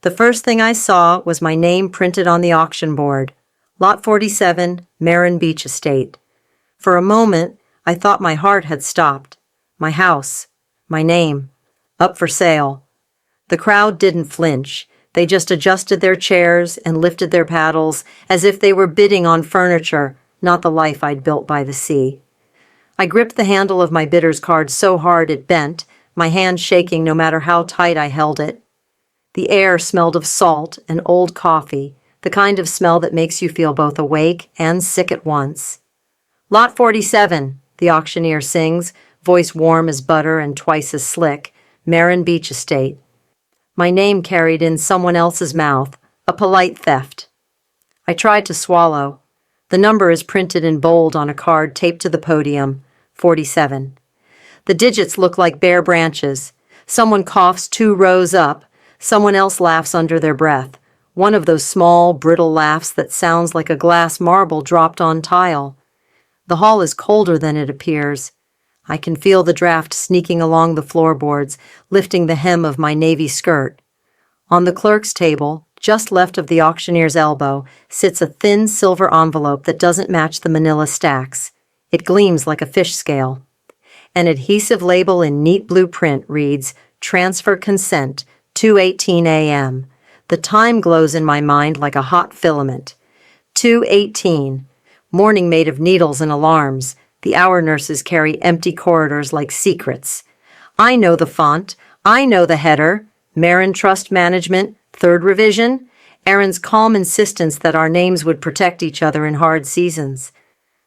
The first thing I saw was my name printed on the auction board. Lot 47, Marin Beach Estate. For a moment, I thought my heart had stopped. My house. My name. Up for sale. The crowd didn't flinch. They just adjusted their chairs and lifted their paddles as if they were bidding on furniture, not the life I'd built by the sea. I gripped the handle of my bidder's card so hard it bent, my hand shaking no matter how tight I held it. The air smelled of salt and old coffee, the kind of smell that makes you feel both awake and sick at once. Lot 47, the auctioneer sings, voice warm as butter and twice as slick, Marin Beach Estate. My name carried in someone else's mouth, a polite theft. I tried to swallow. The number is printed in bold on a card taped to the podium, 47. The digits look like bare branches. Someone coughs 2 rows up. Someone else laughs under their breath. One of those small, brittle laughs that sounds like a glass marble dropped on tile. The hall is colder than it appears. I can feel the draft sneaking along the floorboards, lifting the hem of my navy skirt. On the clerk's table, just left of the auctioneer's elbow, sits a thin silver envelope that doesn't match the manila stacks. It gleams like a fish scale. An adhesive label in neat blue print reads, Transfer Consent, 2:18 a.m. The time glows in my mind like a hot filament. 2:18. Morning made of needles and alarms. The hour nurses carry empty corridors like secrets. I know the font. I know the header. Marin Trust Management, 3rd Revision. Aaron's calm insistence that our names would protect each other in hard seasons.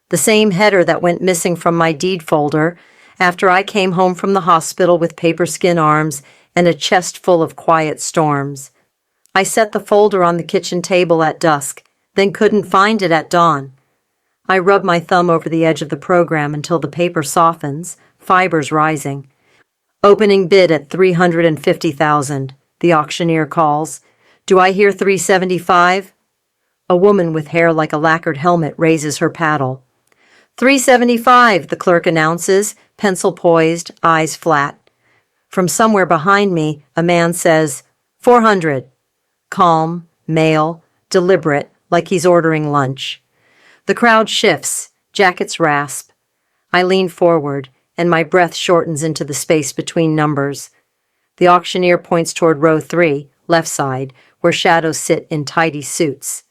The same header that went missing from my deed folder after I came home from the hospital with paper skin arms and a chest full of quiet storms. I set the folder on the kitchen table at dusk, then couldn't find it at dawn. I rub my thumb over the edge of the program until the paper softens, fibers rising. Opening bid at $350,000, the auctioneer calls. Do I hear $375? A woman with hair like a lacquered helmet raises her paddle. $375, the clerk announces, pencil poised, eyes flat. From somewhere behind me, a man says, $400. Calm, male, deliberate, like he's ordering lunch. The crowd shifts, jackets rasp. I lean forward, and my breath shortens into the space between numbers. The auctioneer points toward row 3, left side, where shadows sit in tidy suits.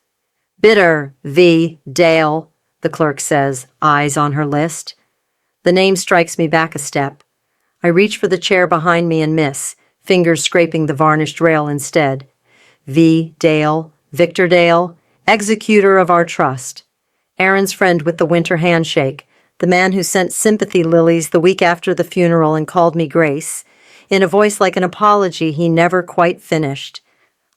Bidder, V. Dale, the clerk says, eyes on her list. The name strikes me back a step. I reach for the chair behind me and miss, fingers scraping the varnished rail instead. V. Dale, Victor Dale, executor of our trust. Aaron's friend with the winter handshake, the man who sent sympathy lilies the week after the funeral and called me Grace, in a voice like an apology he never quite finished.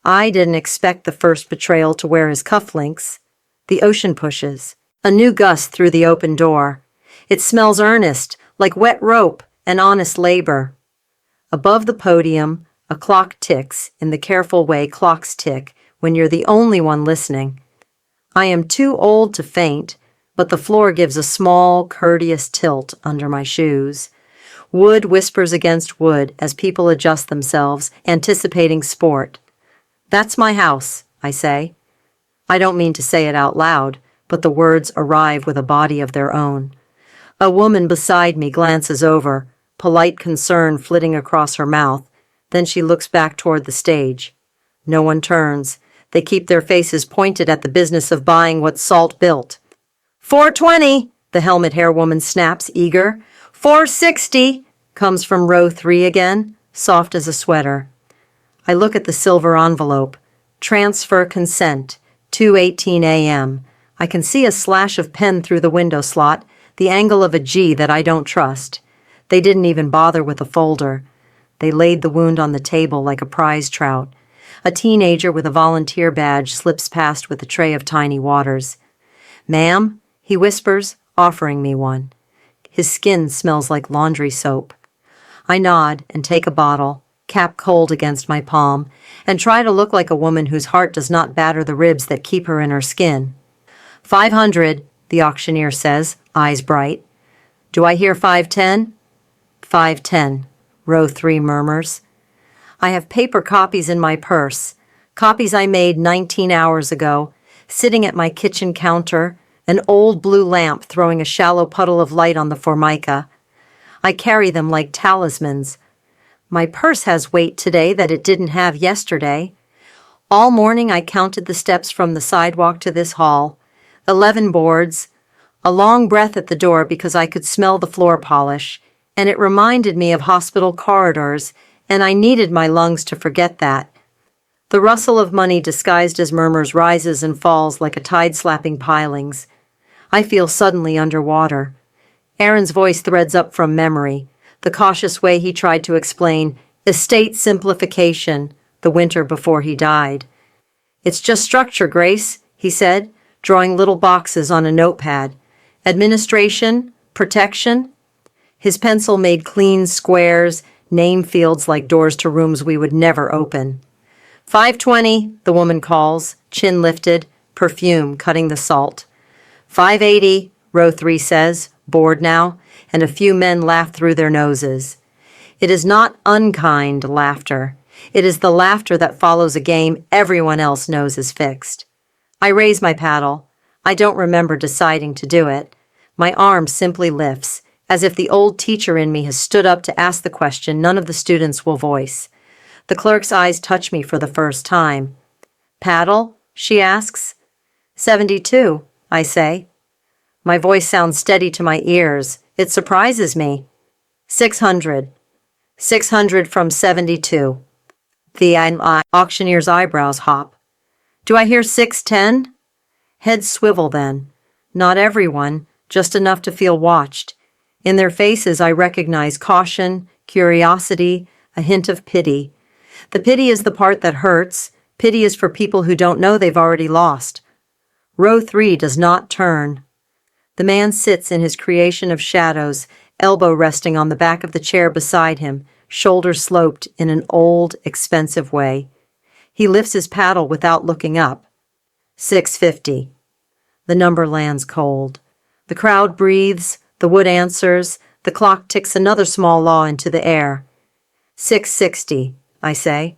I didn't expect the first betrayal to wear his cufflinks. The ocean pushes. A new gust through the open door. It smells earnest, like wet rope and honest labor. Above the podium, a clock ticks in the careful way clocks tick when you're the only one listening. I am too old to faint, but the floor gives a small, courteous tilt under my shoes. Wood whispers against wood as people adjust themselves, anticipating sport. That's my house, I say. I don't mean to say it out loud, but the words arrive with a body of their own. A woman beside me glances over, polite concern flitting across her mouth. Then she looks back toward the stage. No one turns. They keep their faces pointed at the business of buying what Salt built. $420, the helmet hair woman snaps, eager. $460, comes from row 3 again, soft as a sweater. I look at the silver envelope. Transfer consent, 2:18 a.m. I can see a slash of pen through the window slot, the angle of a G that I don't trust. They didn't even bother with a folder. They laid the wound on the table like a prize trout. A teenager with a volunteer badge slips past with a tray of tiny waters. Ma'am, he whispers, offering me one. His skin smells like laundry soap. I nod and take a bottle, cap cold against my palm, and try to look like a woman whose heart does not batter the ribs that keep her in her skin. $500, the auctioneer says, eyes bright. Do I hear $510? $510, row 3 murmurs. I have paper copies in my purse. Copies I made 19 hours ago, sitting at my kitchen counter, an old blue lamp throwing a shallow puddle of light on the formica. I carry them like talismans. My purse has weight today that it didn't have yesterday. All morning I counted the steps from the sidewalk to this hall. 11 boards. A long breath at the door because I could smell the floor polish, and it reminded me of hospital corridors, and I needed my lungs to forget that. The rustle of money disguised as murmurs rises and falls like a tide-slapping pilings. I feel suddenly underwater. Aaron's voice threads up from memory, the cautious way he tried to explain estate simplification the winter before he died. "It's just structure, Grace," he said, drawing little boxes on a notepad. "Administration, protection." His pencil made clean squares, name fields like doors to rooms we would never open. 520, the woman calls, chin lifted, perfume cutting the salt. 580, row 3 says, bored now, and a few men laugh through their noses. It is not unkind laughter. It is the laughter that follows a game everyone else knows is fixed. I raise my paddle. I don't remember deciding to do it. My arm simply lifts, as if the old teacher in me has stood up to ask the question none of the students will voice. The clerk's eyes touch me for the first time. "Paddle?" she asks. 72, I say. My voice sounds steady to my ears. It surprises me. 600. 600 from 72. The auctioneer's eyebrows hop. "Do I hear 610? Heads swivel then. Not everyone, just enough to feel watched. In their faces I recognize caution, curiosity, a hint of pity. The pity is the part that hurts. Pity is for people who don't know they've already lost. Row 3 does not turn. The man sits in his creation of shadows, elbow resting on the back of the chair beside him, shoulders sloped in an old, expensive way. He lifts his paddle without looking up. 650. The number lands cold. The crowd breathes, the wood answers, the clock ticks another small law into the air. 660, I say.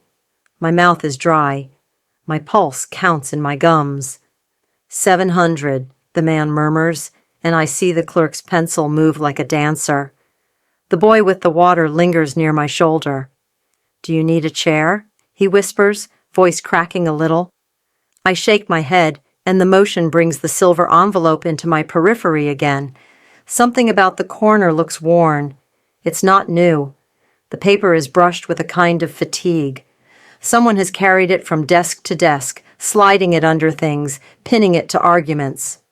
My mouth is dry. My pulse counts in my gums. 700, the man murmurs, and I see the clerk's pencil move like a dancer. The boy with the water lingers near my shoulder. "Do you need a chair?" he whispers, voice cracking a little. I shake my head, and the motion brings the silver envelope into my periphery again. Something about the corner looks worn. It's not new. The paper is brushed with a kind of fatigue. Someone has carried it from desk to desk, sliding it under things, pinning it to arguments.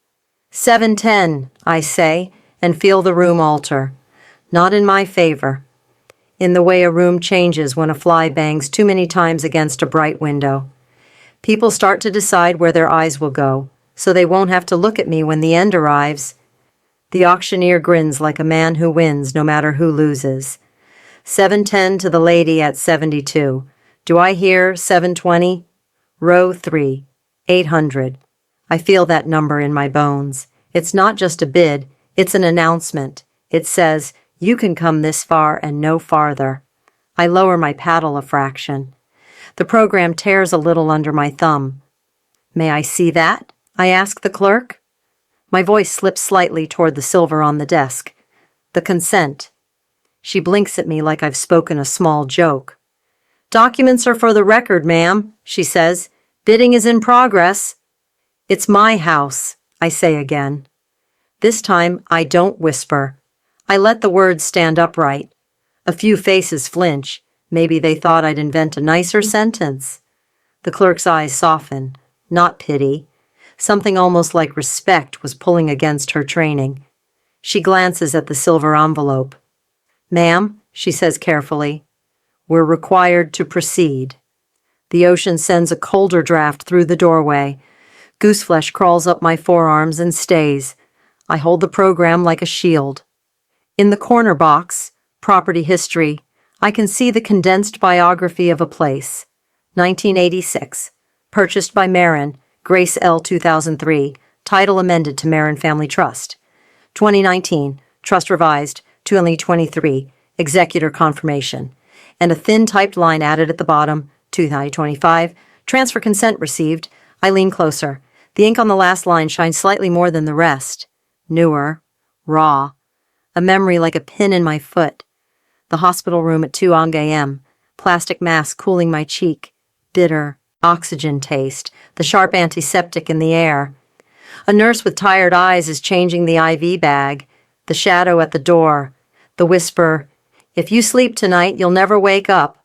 710, I say, and feel the room alter. Not in my favor. In the way a room changes when a fly bangs too many times against a bright window. People start to decide where their eyes will go, so they won't have to look at me when the end arrives. The auctioneer grins like a man who wins no matter who loses. 710 to the lady at 72. Do I hear 720? Row 3, 800. I feel that number in my bones. It's not just a bid, it's an announcement. It says, you can come this far and no farther. I lower my paddle a fraction. The program tears a little under my thumb. May I see that? I ask the clerk. My voice slips slightly toward the silver on the desk. The consent. She blinks at me like I've spoken a small joke. Documents are for the record, ma'am, she says. Bidding is in progress. It's my house, I say again. This time, I don't whisper. I let the words stand upright. A few faces flinch. Maybe they thought I'd invent a nicer sentence. The clerk's eyes soften. Not pity. Something almost like respect was pulling against her training. She glances at the silver envelope. Ma'am, she says carefully, we're required to proceed. The ocean sends a colder draft through the doorway. Gooseflesh crawls up my forearms and stays. I hold the program like a shield. In the corner box, property history, I can see the condensed biography of a place. 1986. Purchased by Marin, Grace L. 2003. Title amended to Marin Family Trust. 2019. Trust revised. 2023. Executor confirmation. And a thin typed line added at the bottom. 2025. Transfer consent received. I lean closer. The ink on the last line shines slightly more than the rest. Newer. Raw. A memory like a pin in my foot. The hospital room at 2 a.m. Plastic mask cooling my cheek. Bitter. Oxygen taste. The sharp antiseptic in the air. A nurse with tired eyes is changing the IV bag. The shadow at the door. The whisper, "If you sleep tonight, you'll never wake up."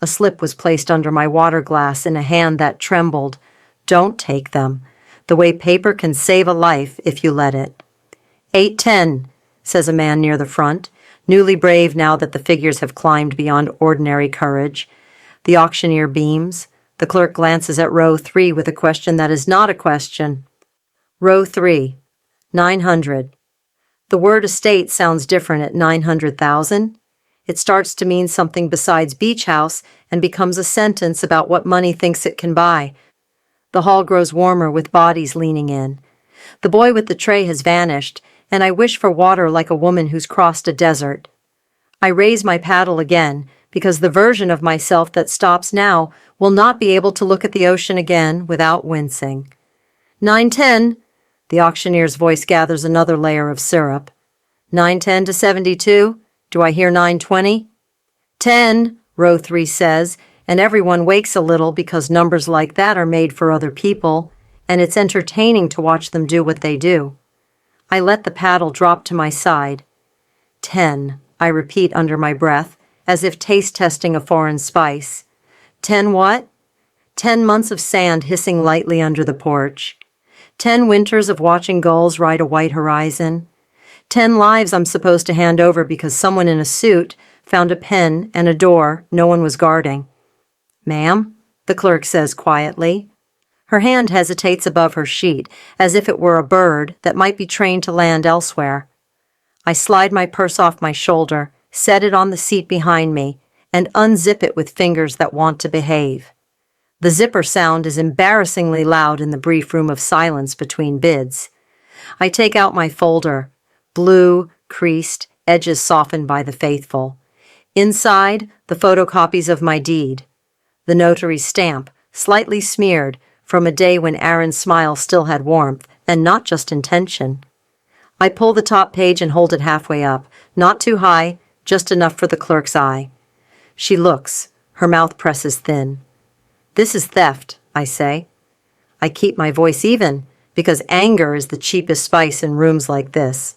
A slip was placed under my water glass in a hand that trembled. Don't take them. The way paper can save a life if you let it. 8:10, says a man near the front, newly brave now that the figures have climbed beyond ordinary courage. The auctioneer beams. The clerk glances at row 3 with a question that is not a question. Row 3, 900. The word estate sounds different at 900,000. It starts to mean something besides beach house and becomes a sentence about what money thinks it can buy. The hall grows warmer with bodies leaning in. The boy with the tray has vanished, and I wish for water like a woman who's crossed a desert. I raise my paddle again, because the version of myself that stops now will not be able to look at the ocean again without wincing. 9:10, the auctioneer's voice gathers another layer of syrup. 9:10 to 72. Do I hear 9:20? 10, row 3 says, and everyone wakes a little because numbers like that are made for other people, and it's entertaining to watch them do what they do. I let the paddle drop to my side. 10, I repeat under my breath, as if taste testing a foreign spice. 10 what? 10 months of sand hissing lightly under the porch. 10 winters of watching gulls ride a white horizon. 10 lives I'm supposed to hand over because someone in a suit found a pen and a door no one was guarding. "Ma'am," the clerk says quietly. Her hand hesitates above her sheet, as if it were a bird that might be trained to land elsewhere. I slide my purse off my shoulder, set it on the seat behind me, and unzip it with fingers that want to behave. The zipper sound is embarrassingly loud in the brief room of silence between bids. I take out my folder. Blue, creased, edges softened by the faithful. Inside, the photocopies of my deed. The notary's stamp, slightly smeared, from a day when Aaron's smile still had warmth, and not just intention. I pull the top page and hold it halfway up, not too high, just enough for the clerk's eye. She looks, her mouth presses thin. "This is theft," I say. I keep my voice even, because anger is the cheapest spice in rooms like this.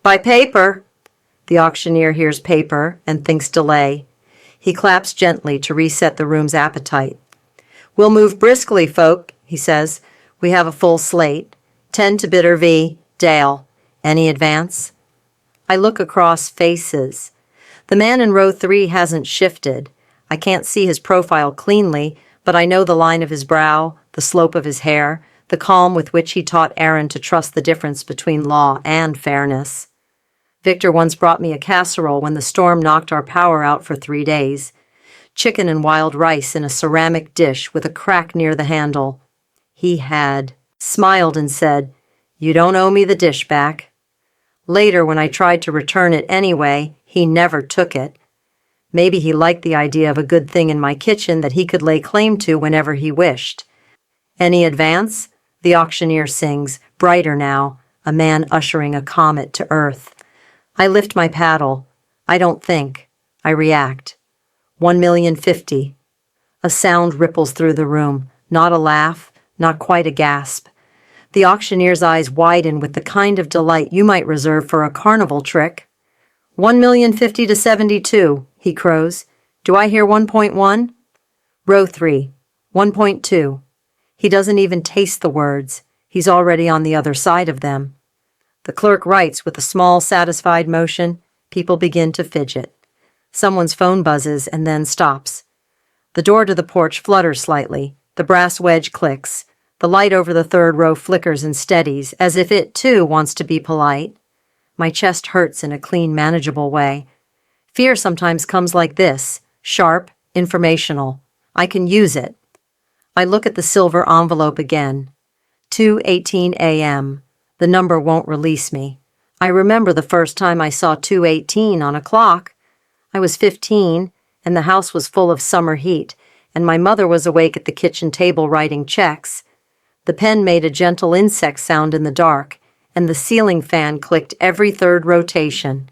"By paper." The auctioneer hears paper and thinks delay. He claps gently to reset the room's appetite. "We'll move briskly, folk," he says. "We have a full slate. 10 to bidder V. Dale. Any advance?" I look across faces. The man in row 3 hasn't shifted. I can't see his profile cleanly, but I know the line of his brow, the slope of his hair, the calm with which he taught Aaron to trust the difference between law and fairness. Victor once brought me a casserole when the storm knocked our power out for 3 days. Chicken and wild rice in a ceramic dish with a crack near the handle. He had smiled and said, "You don't owe me the dish back." Later, when I tried to return it anyway, he never took it. Maybe he liked the idea of a good thing in my kitchen that he could lay claim to whenever he wished. "Any advance?" the auctioneer sings, brighter now, a man ushering a comet to earth. I lift my paddle. I don't think. I react. 1,050,000. A sound ripples through the room, not a laugh, not quite a gasp. The auctioneer's eyes widen with the kind of delight you might reserve for a carnival trick. 1,050,000 to 72, he crows. Do I hear 1.1? Row 3, 1.2. He doesn't even taste the words. He's already on the other side of them. The clerk writes with a small, satisfied motion. People begin to fidget. Someone's phone buzzes and then stops. The door to the porch flutters slightly. The brass wedge clicks. The light over the third row flickers and steadies, as if it, too, wants to be polite. My chest hurts in a clean, manageable way. Fear sometimes comes like this, sharp, informational. I can use it. I look at the silver envelope again. 2:18 a.m. The number won't release me. I remember the first time I saw 2:18 on a clock. I was 15, and the house was full of summer heat, and my mother was awake at the kitchen table writing checks. The pen made a gentle insect sound in the dark, and the ceiling fan clicked every third rotation.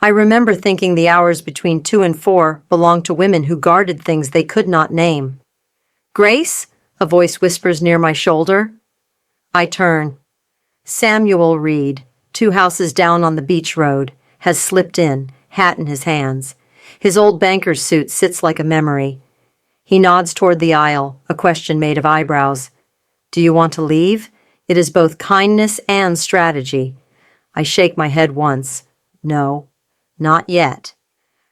I remember thinking the hours between 2 and 4 belonged to women who guarded things they could not name. "Grace?" a voice whispers near my shoulder. I turn. Samuel Reed, 2 houses down on the beach road, has slipped in, hat in his hands. His old banker's suit sits like a memory. He nods toward the aisle, a question made of eyebrows. "Do you want to leave?" It is both kindness and strategy. I shake my head once. No, not yet.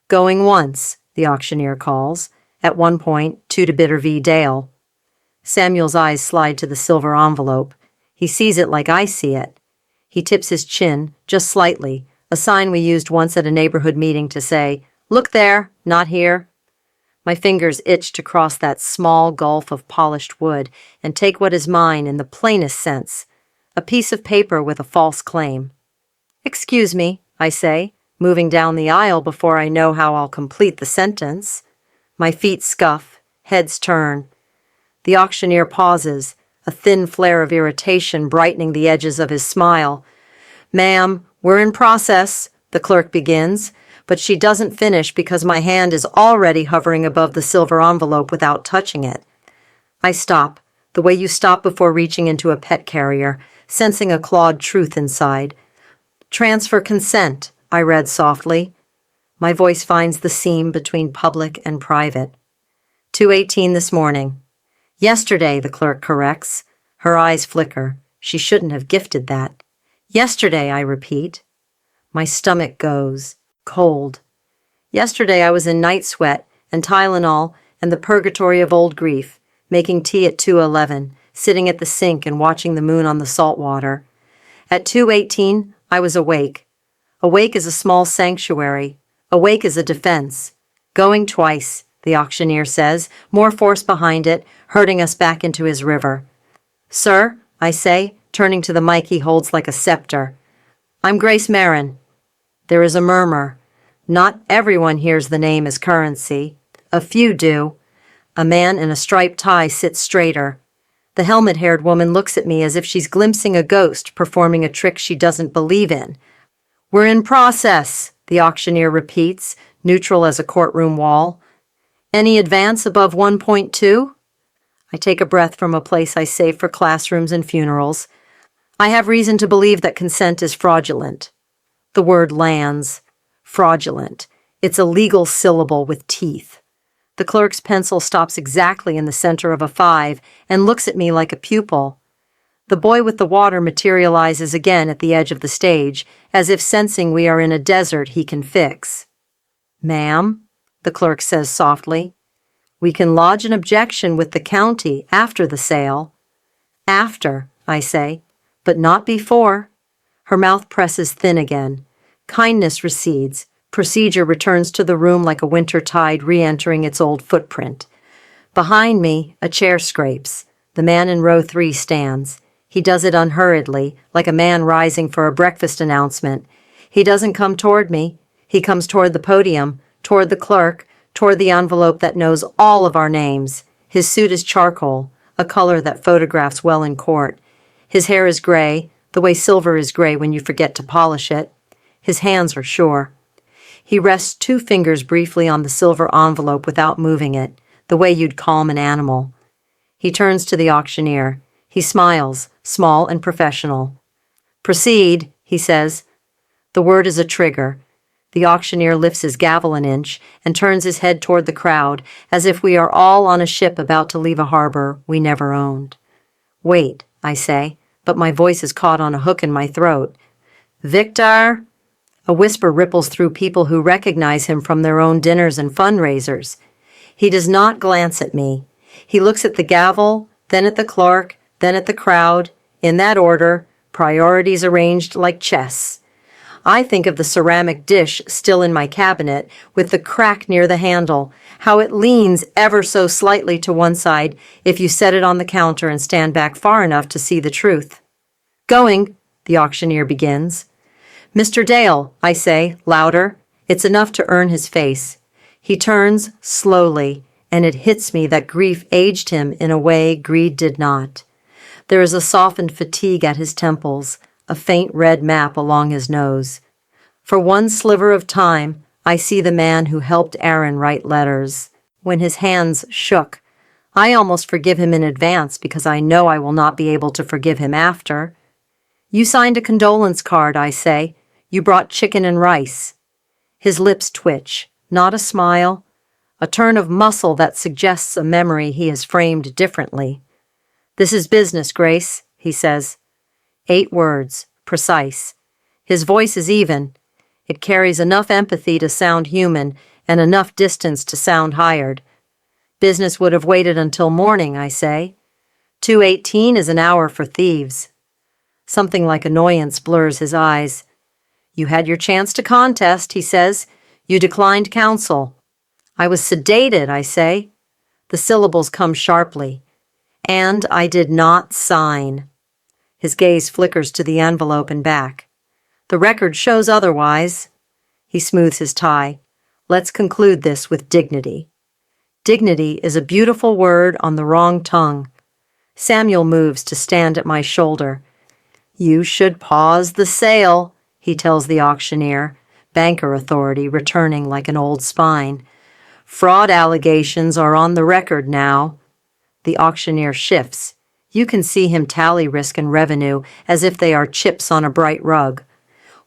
"Going once," the auctioneer calls. At one point, 2 to Bitter V. Dale. Samuel's eyes slide to the silver envelope. He sees it like I see it. He tips his chin, just slightly, a sign we used once at a neighborhood meeting to say, "Look there, not here." My fingers itch to cross that small gulf of polished wood and take what is mine in the plainest sense, a piece of paper with a false claim. "Excuse me," I say, moving down the aisle before I know how I'll complete the sentence. My feet scuff, heads turn. The auctioneer pauses, a thin flare of irritation brightening the edges of his smile. "Ma'am, we're in process," the clerk begins, but she doesn't finish because my hand is already hovering above the silver envelope without touching it. I stop, the way you stop before reaching into a pet carrier, sensing a clawed truth inside. "Transfer consent," I read softly. My voice finds the seam between public and private. 2:18 this morning. "Yesterday," the clerk corrects. Her eyes flicker. She shouldn't have gifted that. "Yesterday," I repeat. My stomach goes cold. Yesterday I was in night sweat and Tylenol and the purgatory of old grief, making tea at 2:11, sitting at the sink and watching the moon on the salt water. At 2:18, I was awake. Awake as a small sanctuary. Awake as a defense. "Going twice," the auctioneer says, more force behind it, herding us back into his river. "Sir," I say, turning to the mic he holds like a scepter. "I'm Grace Marin." There is a murmur. Not everyone hears the name as currency. A few do. A man in a striped tie sits straighter. The helmet-haired woman looks at me as if she's glimpsing a ghost performing a trick she doesn't believe in. "We're in process," the auctioneer repeats, neutral as a courtroom wall. "Any advance above 1.2? I take a breath from a place I save for classrooms and funerals. I have reason to believe that consent is fraudulent. The word lands. Fraudulent. It's a legal syllable with teeth. The clerk's pencil stops exactly in the center of a 5 and looks at me like a pupil. The boy with the water materializes again at the edge of the stage, as if sensing we are in a desert he can fix. "Ma'am," the clerk says softly, "we can lodge an objection with the county after the sale." "After," I say, "but not before." Her mouth presses thin again. Kindness recedes. Procedure returns to the room like a winter tide re-entering its old footprint. Behind me, a chair scrapes. The man in row 3 stands. He does it unhurriedly, like a man rising for a breakfast announcement. He doesn't come toward me. He comes toward the podium, toward the clerk, toward the envelope that knows all of our names. His suit is charcoal, a color that photographs well in court. His hair is gray, the way silver is gray when you forget to polish it. His hands are sure. He rests 2 fingers briefly on the silver envelope without moving it, the way you'd calm an animal. He turns to the auctioneer. He smiles, small and professional. "Proceed," he says. The word is a trigger. The auctioneer lifts his gavel an inch and turns his head toward the crowd, as if we are all on a ship about to leave a harbor we never owned. "Wait," I say, but my voice is caught on a hook in my throat. "Victor?" A whisper ripples through people who recognize him from their own dinners and fundraisers. He does not glance at me. He looks at the gavel, then at the clerk, then at the crowd, in that order, priorities arranged like chess. I think of the ceramic dish still in my cabinet, with the crack near the handle, how it leans ever so slightly to one side if you set it on the counter and stand back far enough to see the truth. "Going," the auctioneer begins. "Mr. Dale," I say, louder. It's enough to earn his face. He turns, slowly, and it hits me that grief aged him in a way greed did not. There is a softened fatigue at his temples, a faint red map along his nose. For one sliver of time, I see the man who helped Aaron write letters. When his hands shook, I almost forgive him in advance because I know I will not be able to forgive him after. You signed a condolence card, I say. You brought chicken and rice. His lips twitch, not a smile, a turn of muscle that suggests a memory he has framed differently. This is business, Grace, he says. 8 words, precise. His voice is even. It carries enough empathy to sound human and enough distance to sound hired. Business would have waited until morning, I say. 2:18 is an hour for thieves. Something like annoyance blurs his eyes. You had your chance to contest, he says. You declined counsel. I was sedated, I say. The syllables come sharply. And I did not sign. His gaze flickers to the envelope and back. The record shows otherwise. He smooths his tie. Let's conclude this with dignity. Dignity is a beautiful word on the wrong tongue. Samuel moves to stand at my shoulder. You should pause the sale, he tells the auctioneer, banker authority returning like an old spine. Fraud allegations are on the record now. The auctioneer shifts. You can see him tally risk and revenue as if they are chips on a bright rug.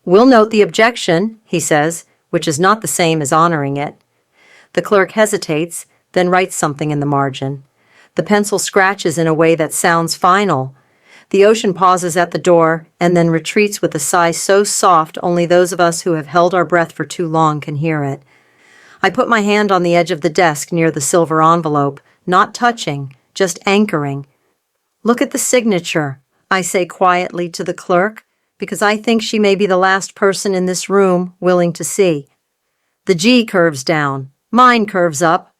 We'll note the objection, he says, which is not the same as honoring it. The clerk hesitates, then writes something in the margin. The pencil scratches in a way that sounds final. The ocean pauses at the door and then retreats with a sigh so soft only those of us who have held our breath for too long can hear it. I put my hand on the edge of the desk near the silver envelope, not touching, just anchoring. Look at the signature, I say quietly to the clerk, because I think she may be the last person in this room willing to see. The G curves down. Mine curves up.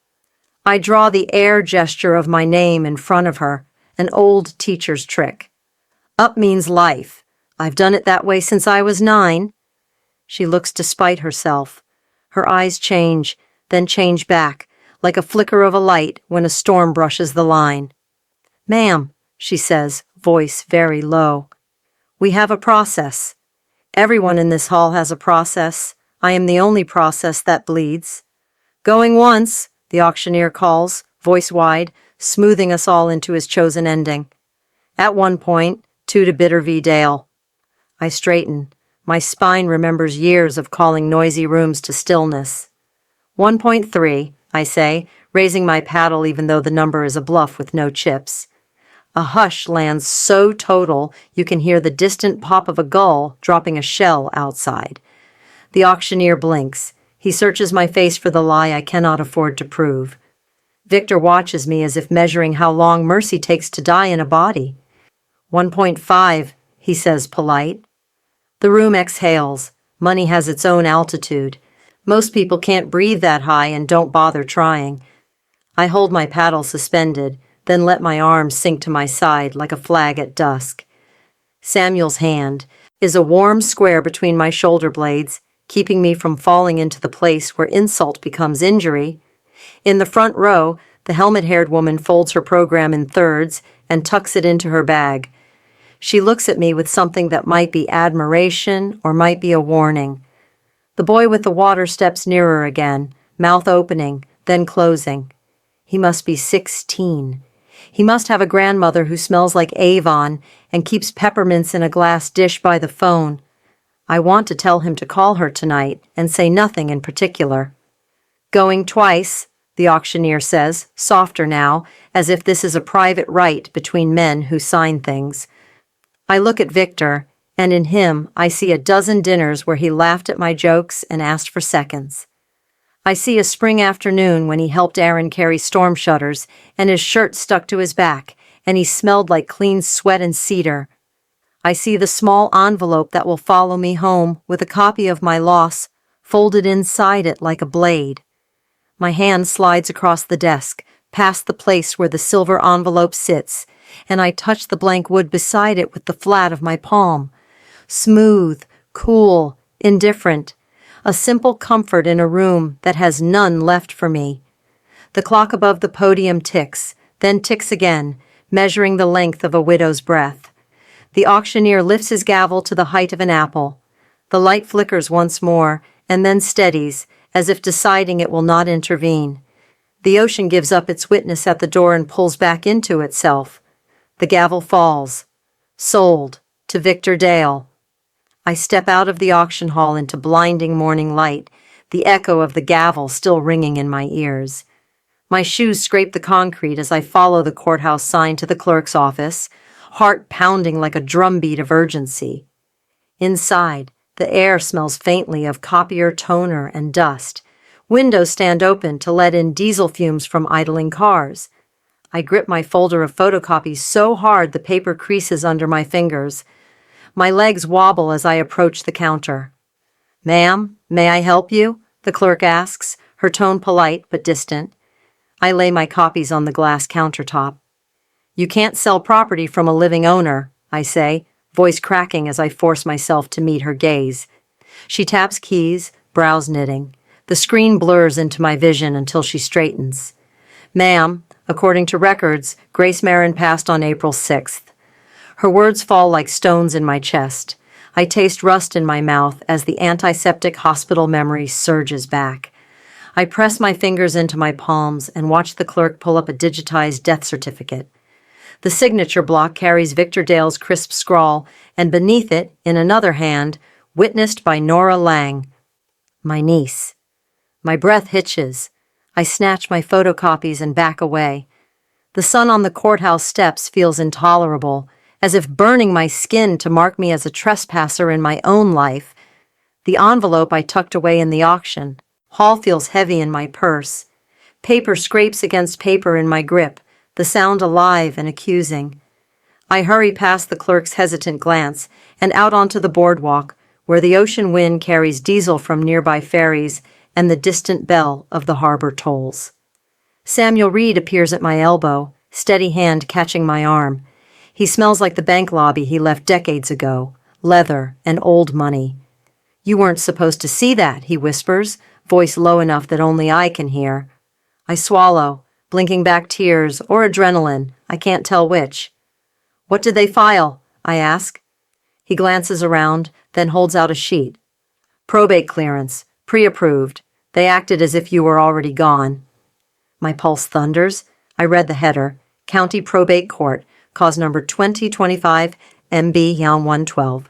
I draw the air gesture of my name in front of her, an old teacher's trick. Up means life. I've done it that way since I was 9. She looks to spite herself. Her eyes change, then change back, like a flicker of a light when a storm brushes the line. Ma'am, she says, voice very low. We have a process. Everyone in this hall has a process. I am the only process that bleeds. Going once, the auctioneer calls, voice wide, smoothing us all into his chosen ending. At one point, 2 to Bitter v. Dale. I straighten. My spine remembers years of calling noisy rooms to stillness. 1.3, I say, raising my paddle even though the number is a bluff with no chips. A hush lands so total you can hear the distant pop of a gull dropping a shell outside. The auctioneer blinks. He searches my face for the lie I cannot afford to prove. Victor watches me as if measuring how long mercy takes to die in a body. 1.5, he says, polite. The room exhales. Money has its own altitude. Most people can't breathe that high and don't bother trying. I hold my paddle suspended, then let my arms sink to my side like a flag at dusk. Samuel's hand is a warm square between my shoulder blades, keeping me from falling into the place where insult becomes injury. In the front row, the helmet-haired woman folds her program in thirds and tucks it into her bag. She looks at me with something that might be admiration or might be a warning. The boy with the water steps nearer again, mouth opening, then closing. He must be 16. He must have a grandmother who smells like Avon and keeps peppermints in a glass dish by the phone. I want to tell him to call her tonight and say nothing in particular. Going twice, the auctioneer says, softer now, as if this is a private right between men who sign things. I look at Victor, and in him I see a dozen dinners where he laughed at my jokes and asked for seconds. I see a spring afternoon when he helped Aaron carry storm shutters and his shirt stuck to his back and he smelled like clean sweat and cedar. I see the small envelope that will follow me home with a copy of my loss folded inside it like a blade. My hand slides across the desk, past the place where the silver envelope sits, and I touch the blank wood beside it with the flat of my palm. Smooth, cool, indifferent. A simple comfort in a room that has none left for me. The clock above the podium ticks, then ticks again, measuring the length of a widow's breath. The auctioneer lifts his gavel to the height of an apple. The light flickers once more, and then steadies, as if deciding it will not intervene. The ocean gives up its witness at the door and pulls back into itself. The gavel falls. Sold to Victor Dale. I step out of the auction hall into blinding morning light, the echo of the gavel still ringing in my ears. My shoes scrape the concrete as I follow the courthouse sign to the clerk's office, heart pounding like a drumbeat of urgency. Inside, the air smells faintly of copier toner and dust. Windows stand open to let in diesel fumes from idling cars. I grip my folder of photocopies so hard the paper creases under my fingers. My legs wobble as I approach the counter. "Ma'am, may I help you?" the clerk asks, her tone polite but distant. I lay my copies on the glass countertop. "You can't sell property from a living owner," I say, voice cracking as I force myself to meet her gaze. She taps keys, brows knitting. The screen blurs into my vision until she straightens. "Ma'am, according to records, Grace Marin passed on April 6th. Her words fall like stones in my chest. I taste rust in my mouth as the antiseptic hospital memory surges back. I press my fingers into my palms and watch the clerk pull up a digitized death certificate. The signature block carries Victor Dale's crisp scrawl, and beneath it, in another hand, witnessed by Nora Lang, my niece. My breath hitches. I snatch my photocopies and back away. The sun on the courthouse steps feels intolerable, as if burning my skin to mark me as a trespasser in my own life. The envelope I tucked away in the auction hall feels heavy in my purse. Paper scrapes against paper in my grip, the sound alive and accusing. I hurry past the clerk's hesitant glance and out onto the boardwalk, where the ocean wind carries diesel from nearby ferries and the distant bell of the harbor tolls. Samuel Reed appears at my elbow, steady hand catching my arm. He smells like the bank lobby he left decades ago, leather and old money. "You weren't supposed to see that," he whispers, voice low enough that only I can hear. I swallow, blinking back tears or adrenaline, I can't tell which. "What did they file?" I ask. He glances around, then holds out a sheet. "Probate clearance, pre-approved. They acted as if you were already gone." My pulse thunders. I read the header, County Probate Court, cause number 2025 MB Yon 112.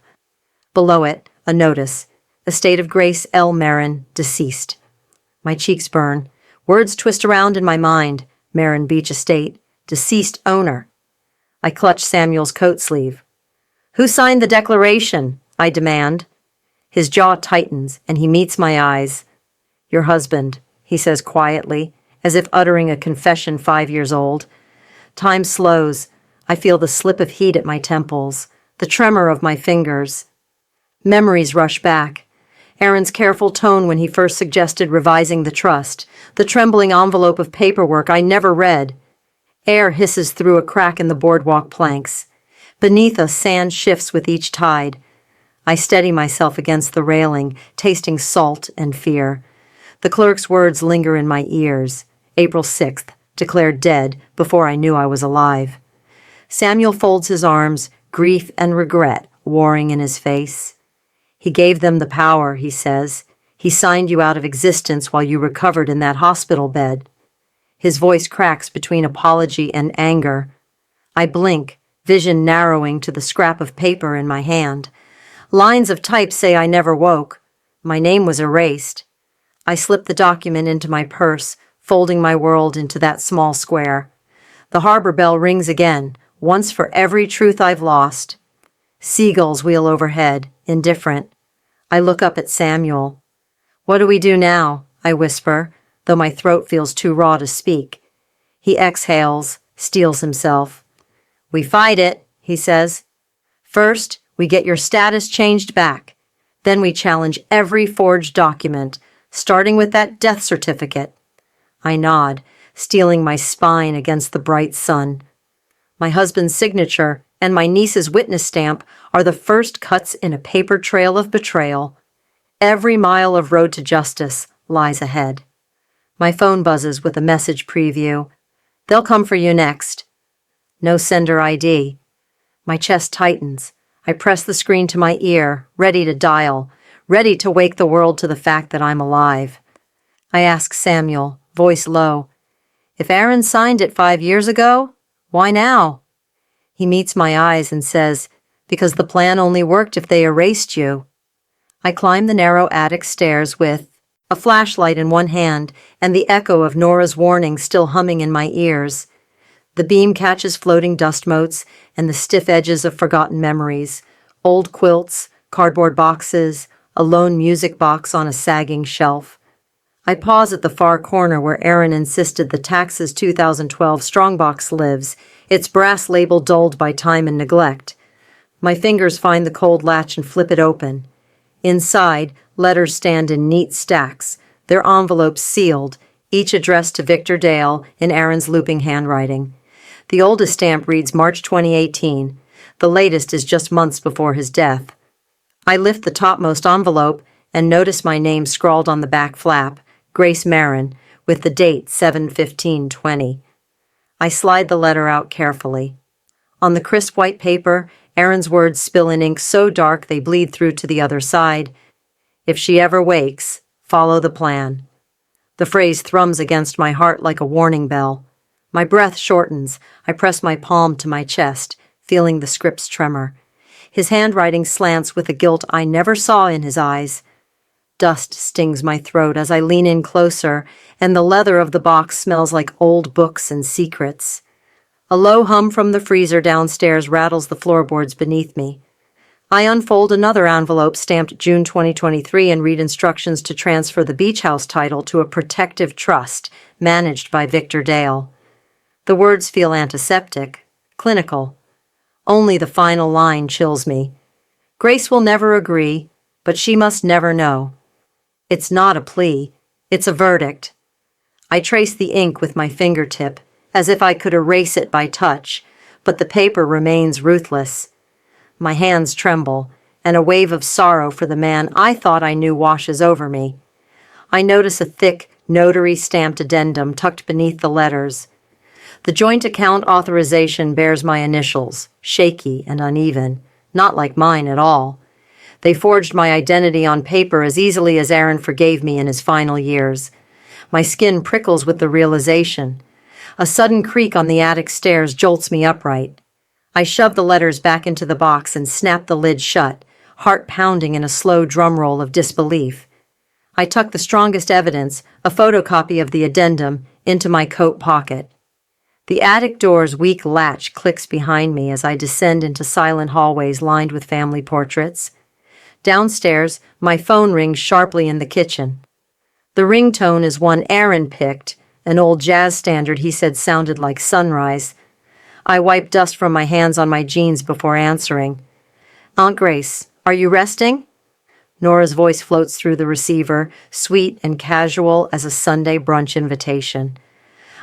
Below it, a notice, Estate of Grace L. Marin, deceased. My cheeks burn. Words twist around in my mind. Marin Beach Estate, deceased owner. I clutch Samuel's coat sleeve. "Who signed the declaration?" I demand. His jaw tightens, and he meets my eyes. "Your husband," he says quietly, as if uttering a confession 5 years old. Time slows. I feel the slip of heat at my temples, the tremor of my fingers. Memories rush back. Aaron's careful tone when he first suggested revising the trust, the trembling envelope of paperwork I never read. Air hisses through a crack in the boardwalk planks. Beneath us, sand shifts with each tide. I steady myself against the railing, tasting salt and fear. The clerk's words linger in my ears. April 6th, declared dead before I knew I was alive. Samuel folds his arms, grief and regret warring in his face. "He gave them the power," he says. "He signed you out of existence while you recovered in that hospital bed." His voice cracks between apology and anger. I blink, vision narrowing to the scrap of paper in my hand. Lines of type say I never woke. My name was erased. I slip the document into my purse, folding my world into that small square. The harbor bell rings again, once for every truth I've lost. Seagulls wheel overhead, indifferent. I look up at Samuel. "What do we do now?" I whisper, though my throat feels too raw to speak. He exhales, steels himself. "We fight it," he says. "First, we get your status changed back. Then we challenge every forged document, starting with that death certificate." I nod, steeling my spine against the bright sun. My husband's signature and my niece's witness stamp are the first cuts in a paper trail of betrayal. Every mile of road to justice lies ahead. My phone buzzes with a message preview. They'll come for you next. No sender ID. My chest tightens. I press the screen to my ear, ready to dial, ready to wake the world to the fact that I'm alive. I ask Samuel, voice low, "If Aaron signed it 5 years ago, why now?" He meets my eyes and says, "Because the plan only worked if they erased you." I climb the narrow attic stairs with a flashlight in one hand and the echo of Nora's warning still humming in my ears. The beam catches floating dust motes and the stiff edges of forgotten memories, old quilts, cardboard boxes, a lone music box on a sagging shelf. I pause at the far corner where Aaron insisted the Taxes 2012 strongbox lives, its brass label dulled by time and neglect. My fingers find the cold latch and flip it open. Inside, letters stand in neat stacks, their envelopes sealed, each addressed to Victor Dale in Aaron's looping handwriting. The oldest stamp reads March 2018. The latest is just months before his death. I lift the topmost envelope and notice my name scrawled on the back flap, Grace Marin, with the date 7/15/20. I slide the letter out carefully. On the crisp white paper, Aaron's words spill in ink so dark they bleed through to the other side. "If she ever wakes, follow the plan." The phrase thrums against my heart like a warning bell. My breath shortens. I press my palm to my chest, feeling the script's tremor. His handwriting slants with a guilt I never saw in his eyes. Dust stings my throat as I lean in closer, and the leather of the box smells like old books and secrets. A low hum from the freezer downstairs rattles the floorboards beneath me. I unfold another envelope stamped June 2023 and read instructions to transfer the beach house title to a protective trust managed by Victor Dale. The words feel antiseptic, clinical. Only the final line chills me. Grace will never agree, but she must never know. It's not a plea, it's a verdict. I trace the ink with my fingertip, as if I could erase it by touch, but the paper remains ruthless. My hands tremble, and a wave of sorrow for the man I thought I knew washes over me. I notice a thick, notary-stamped addendum tucked beneath the letters. The joint account authorization bears my initials, shaky and uneven, not like mine at all. They forged my identity on paper as easily as Aaron forgave me in his final years. My skin prickles with the realization. A sudden creak on the attic stairs jolts me upright. I shove the letters back into the box and snap the lid shut, heart pounding in a slow drum roll of disbelief. I tuck the strongest evidence, a photocopy of the addendum, into my coat pocket. The attic door's weak latch clicks behind me as I descend into silent hallways lined with family portraits. Downstairs, my phone rings sharply in the kitchen. The ringtone is one Aaron picked, an old jazz standard he said sounded like sunrise. I wipe dust from my hands on my jeans before answering. "Aunt Grace, are you resting?" Nora's voice floats through the receiver, sweet and casual as a Sunday brunch invitation.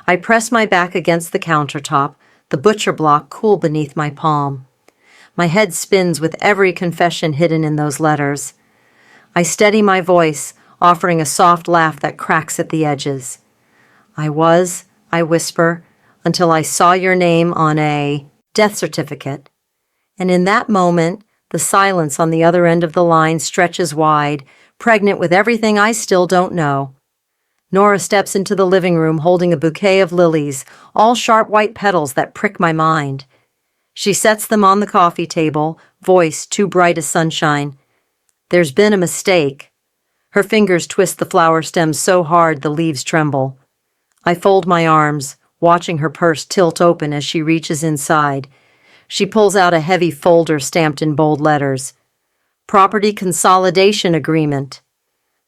I press my back against the countertop, the butcher block cool beneath my palm. My head spins with every confession hidden in those letters. I steady my voice, offering a soft laugh that cracks at the edges. I whisper, until I saw your name on a death certificate. And in that moment, the silence on the other end of the line stretches wide, pregnant with everything I still don't know. Nora steps into the living room holding a bouquet of lilies, all sharp white petals that prick my mind. She sets them on the coffee table, voice too bright as sunshine. "There's been a mistake." Her fingers twist the flower stems so hard the leaves tremble. I fold my arms, watching her purse tilt open as she reaches inside. She pulls out a heavy folder stamped in bold letters. "Property Consolidation Agreement."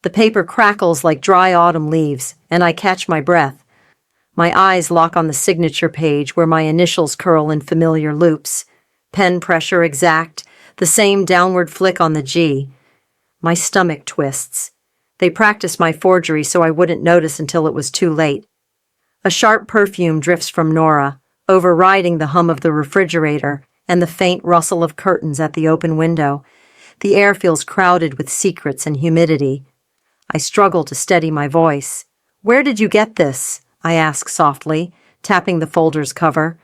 The paper crackles like dry autumn leaves, and I catch my breath. My eyes lock on the signature page where my initials curl in familiar loops. Pen pressure exact, the same downward flick on the G. My stomach twists. They practiced my forgery so I wouldn't notice until it was too late. A sharp perfume drifts from Nora, overriding the hum of the refrigerator and the faint rustle of curtains at the open window. The air feels crowded with secrets and humidity. I struggle to steady my voice. "Where did you get this?" I ask softly, tapping the folder's cover.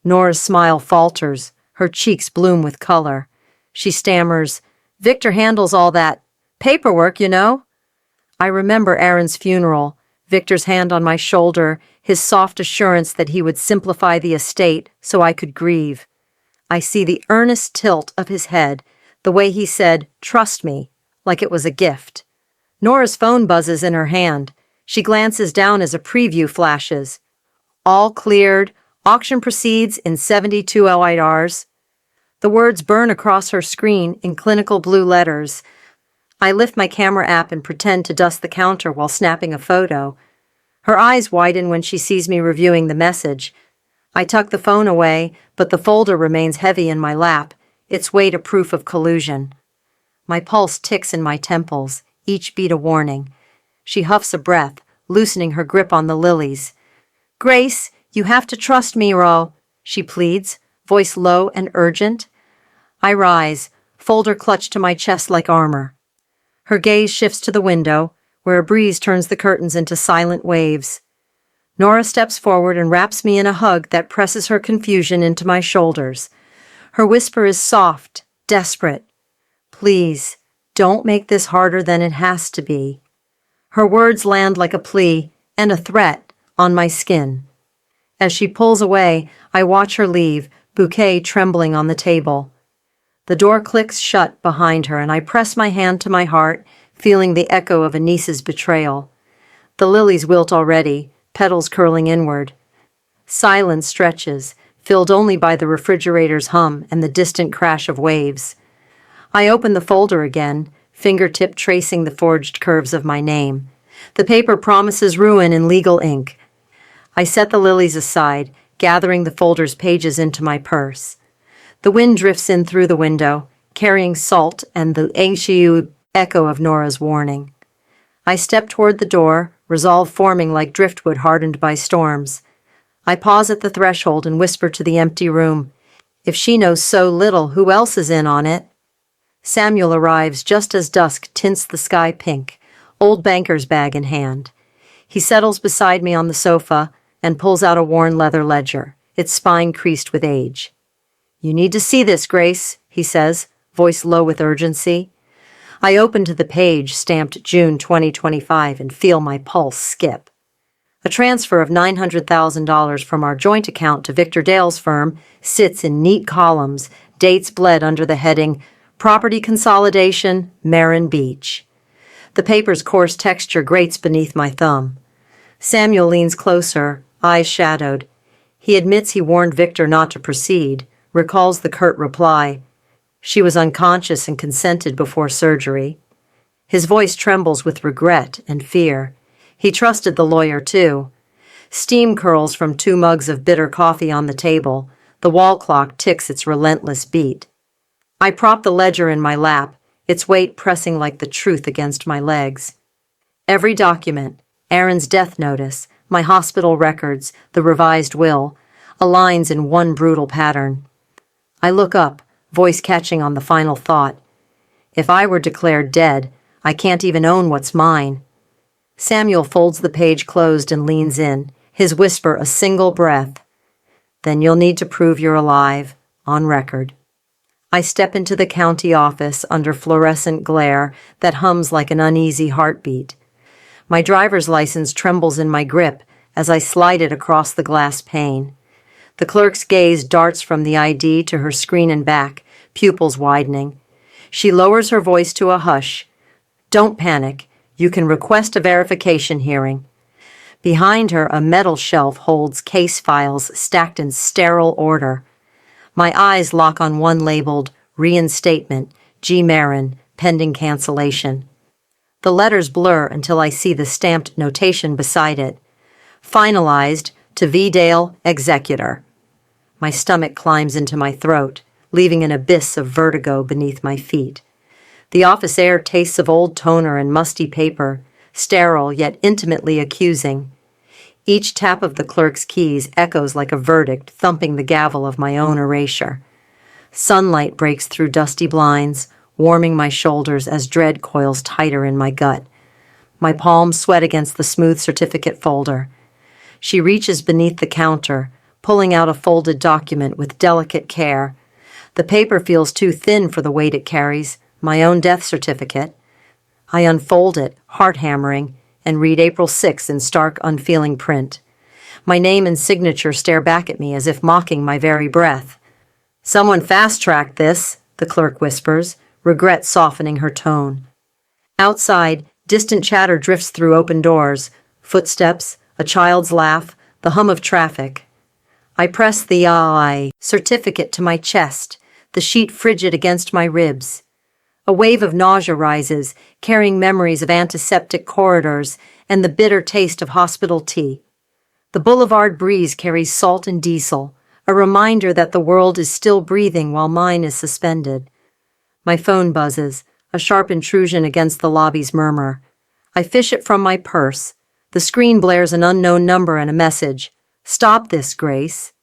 Nora's smile falters. Her cheeks bloom with color. She stammers, "Victor handles all that paperwork, you know." I remember Aaron's funeral, Victor's hand on my shoulder, his soft assurance that he would simplify the estate so I could grieve. I see the earnest tilt of his head, the way he said, "Trust me," like it was a gift. Nora's phone buzzes in her hand. She glances down as a preview flashes. "All cleared. Auction proceeds in 72 LIRs." The words burn across her screen in clinical blue letters. I lift my camera app and pretend to dust the counter while snapping a photo. Her eyes widen when she sees me reviewing the message. I tuck the phone away, but the folder remains heavy in my lap, its weight a proof of collusion. My pulse ticks in my temples, each beat a warning. She huffs a breath, loosening her grip on the lilies. "Grace, you have to trust me, Ro," she pleads, voice low and urgent. I rise, folder clutched to my chest like armor. Her gaze shifts to the window, where a breeze turns the curtains into silent waves. Nora steps forward and wraps me in a hug that presses her confusion into my shoulders. Her whisper is soft, desperate. "Please, don't make this harder than it has to be." Her words land like a plea and a threat on my skin. As she pulls away, I watch her leave, bouquet trembling on the table. The door clicks shut behind her, and I press my hand to my heart, feeling the echo of a niece's betrayal. The lilies wilt already, petals curling inward. Silence stretches, filled only by the refrigerator's hum and the distant crash of waves. I open the folder again, fingertip tracing the forged curves of my name. The paper promises ruin in legal ink. I set the lilies aside, gathering the folder's pages into my purse. The wind drifts in through the window, carrying salt and the ancient echo of Nora's warning. I step toward the door, resolve forming like driftwood hardened by storms. I pause at the threshold and whisper to the empty room, "If she knows so little, who else is in on it?" Samuel arrives just as dusk tints the sky pink, old banker's bag in hand. He settles beside me on the sofa and pulls out a worn leather ledger, its spine creased with age. "You need to see this, Grace," he says, voice low with urgency. I open to the page stamped June 2025 and feel my pulse skip. A transfer of $900,000 from our joint account to Victor Dale's firm sits in neat columns, dates bled under the heading Property Consolidation, Marin Beach. The paper's coarse texture grates beneath my thumb. Samuel leans closer, eyes shadowed. He admits he warned Victor not to proceed, recalls the curt reply, "She was unconscious and consented before surgery." His voice trembles with regret and fear. He trusted the lawyer, too. Steam curls from 2 mugs of bitter coffee on the table. The wall clock ticks its relentless beat. I prop the ledger in my lap, its weight pressing like the truth against my legs. Every document, Aaron's death notice, my hospital records, the revised will, aligns in one brutal pattern. I look up, voice catching on the final thought. If I were declared dead, I can't even own what's mine. Samuel folds the page closed and leans in, his whisper a single breath. "Then you'll need to prove you're alive, on record." I step into the county office under fluorescent glare that hums like an uneasy heartbeat. My driver's license trembles in my grip as I slide it across the glass pane. The clerk's gaze darts from the ID to her screen and back, pupils widening. She lowers her voice to a hush. "Don't panic. You can request a verification hearing." Behind her, a metal shelf holds case files stacked in sterile order. My eyes lock on one labeled Reinstatement, G. Marin, pending cancellation. The letters blur until I see the stamped notation beside it. Finalized to V. Dale, Executor. My stomach climbs into my throat, leaving an abyss of vertigo beneath my feet. The office air tastes of old toner and musty paper, sterile yet intimately accusing. Each tap of the clerk's keys echoes like a verdict thumping the gavel of my own erasure. Sunlight breaks through dusty blinds, warming my shoulders as dread coils tighter in my gut. My palms sweat against the smooth certificate folder. She reaches beneath the counter, pulling out a folded document with delicate care. The paper feels too thin for the weight it carries, my own death certificate. I unfold it, heart-hammering, and read April 6 in stark, unfeeling print. My name and signature stare back at me as if mocking my very breath. "Someone fast-tracked this," the clerk whispers, regret softening her tone. Outside, distant chatter drifts through open doors, footsteps, a child's laugh, the hum of traffic. I press the I certificate to my chest, the sheet frigid against my ribs. A wave of nausea rises, carrying memories of antiseptic corridors and the bitter taste of hospital tea. The boulevard breeze carries salt and diesel, a reminder that the world is still breathing while mine is suspended. My phone buzzes, a sharp intrusion against the lobby's murmur. I fish it from my purse. The screen blares an unknown number and a message. "Stop this, Grace."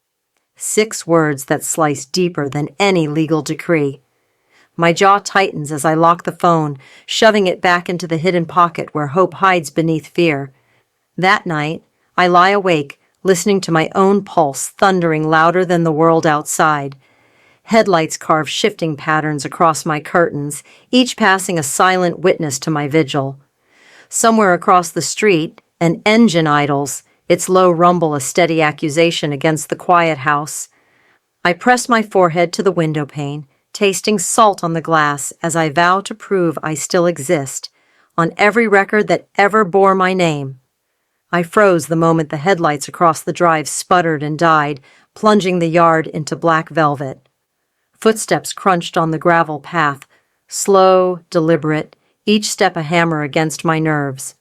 6 words that slice deeper than any legal decree. My jaw tightens as I lock the phone, shoving it back into the hidden pocket where hope hides beneath fear. That night, I lie awake, listening to my own pulse thundering louder than the world outside. Headlights carve shifting patterns across my curtains, each passing a silent witness to my vigil. Somewhere across the street, an engine idles, its low rumble a steady accusation against the quiet house. I press my forehead to the window pane, tasting salt on the glass as I vow to prove I still exist, on every record that ever bore my name. I froze the moment the headlights across the drive sputtered and died, plunging the yard into black velvet. Footsteps crunched on the gravel path, slow, deliberate, each step a hammer against my nerves.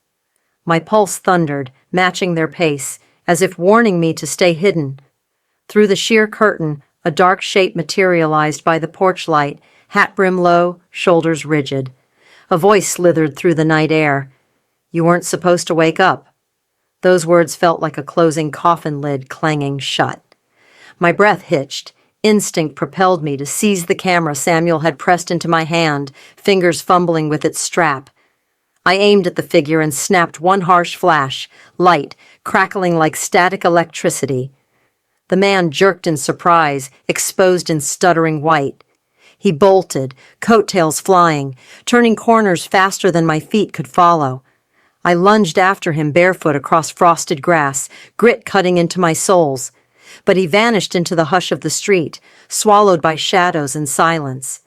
My pulse thundered, matching their pace, as if warning me to stay hidden. Through the sheer curtain, a dark shape materialized by the porch light, hat brim low, shoulders rigid. A voice slithered through the night air. "You weren't supposed to wake up." Those words felt like a closing coffin lid clanging shut. My breath hitched. Instinct propelled me to seize the camera Samuel had pressed into my hand, fingers fumbling with its strap. I aimed at the figure and snapped one harsh flash, light, crackling like static electricity. The man jerked in surprise, exposed in stuttering white. He bolted, coattails flying, turning corners faster than my feet could follow. I lunged after him barefoot across frosted grass, grit cutting into my soles. But he vanished into the hush of the street, swallowed by shadows and silence.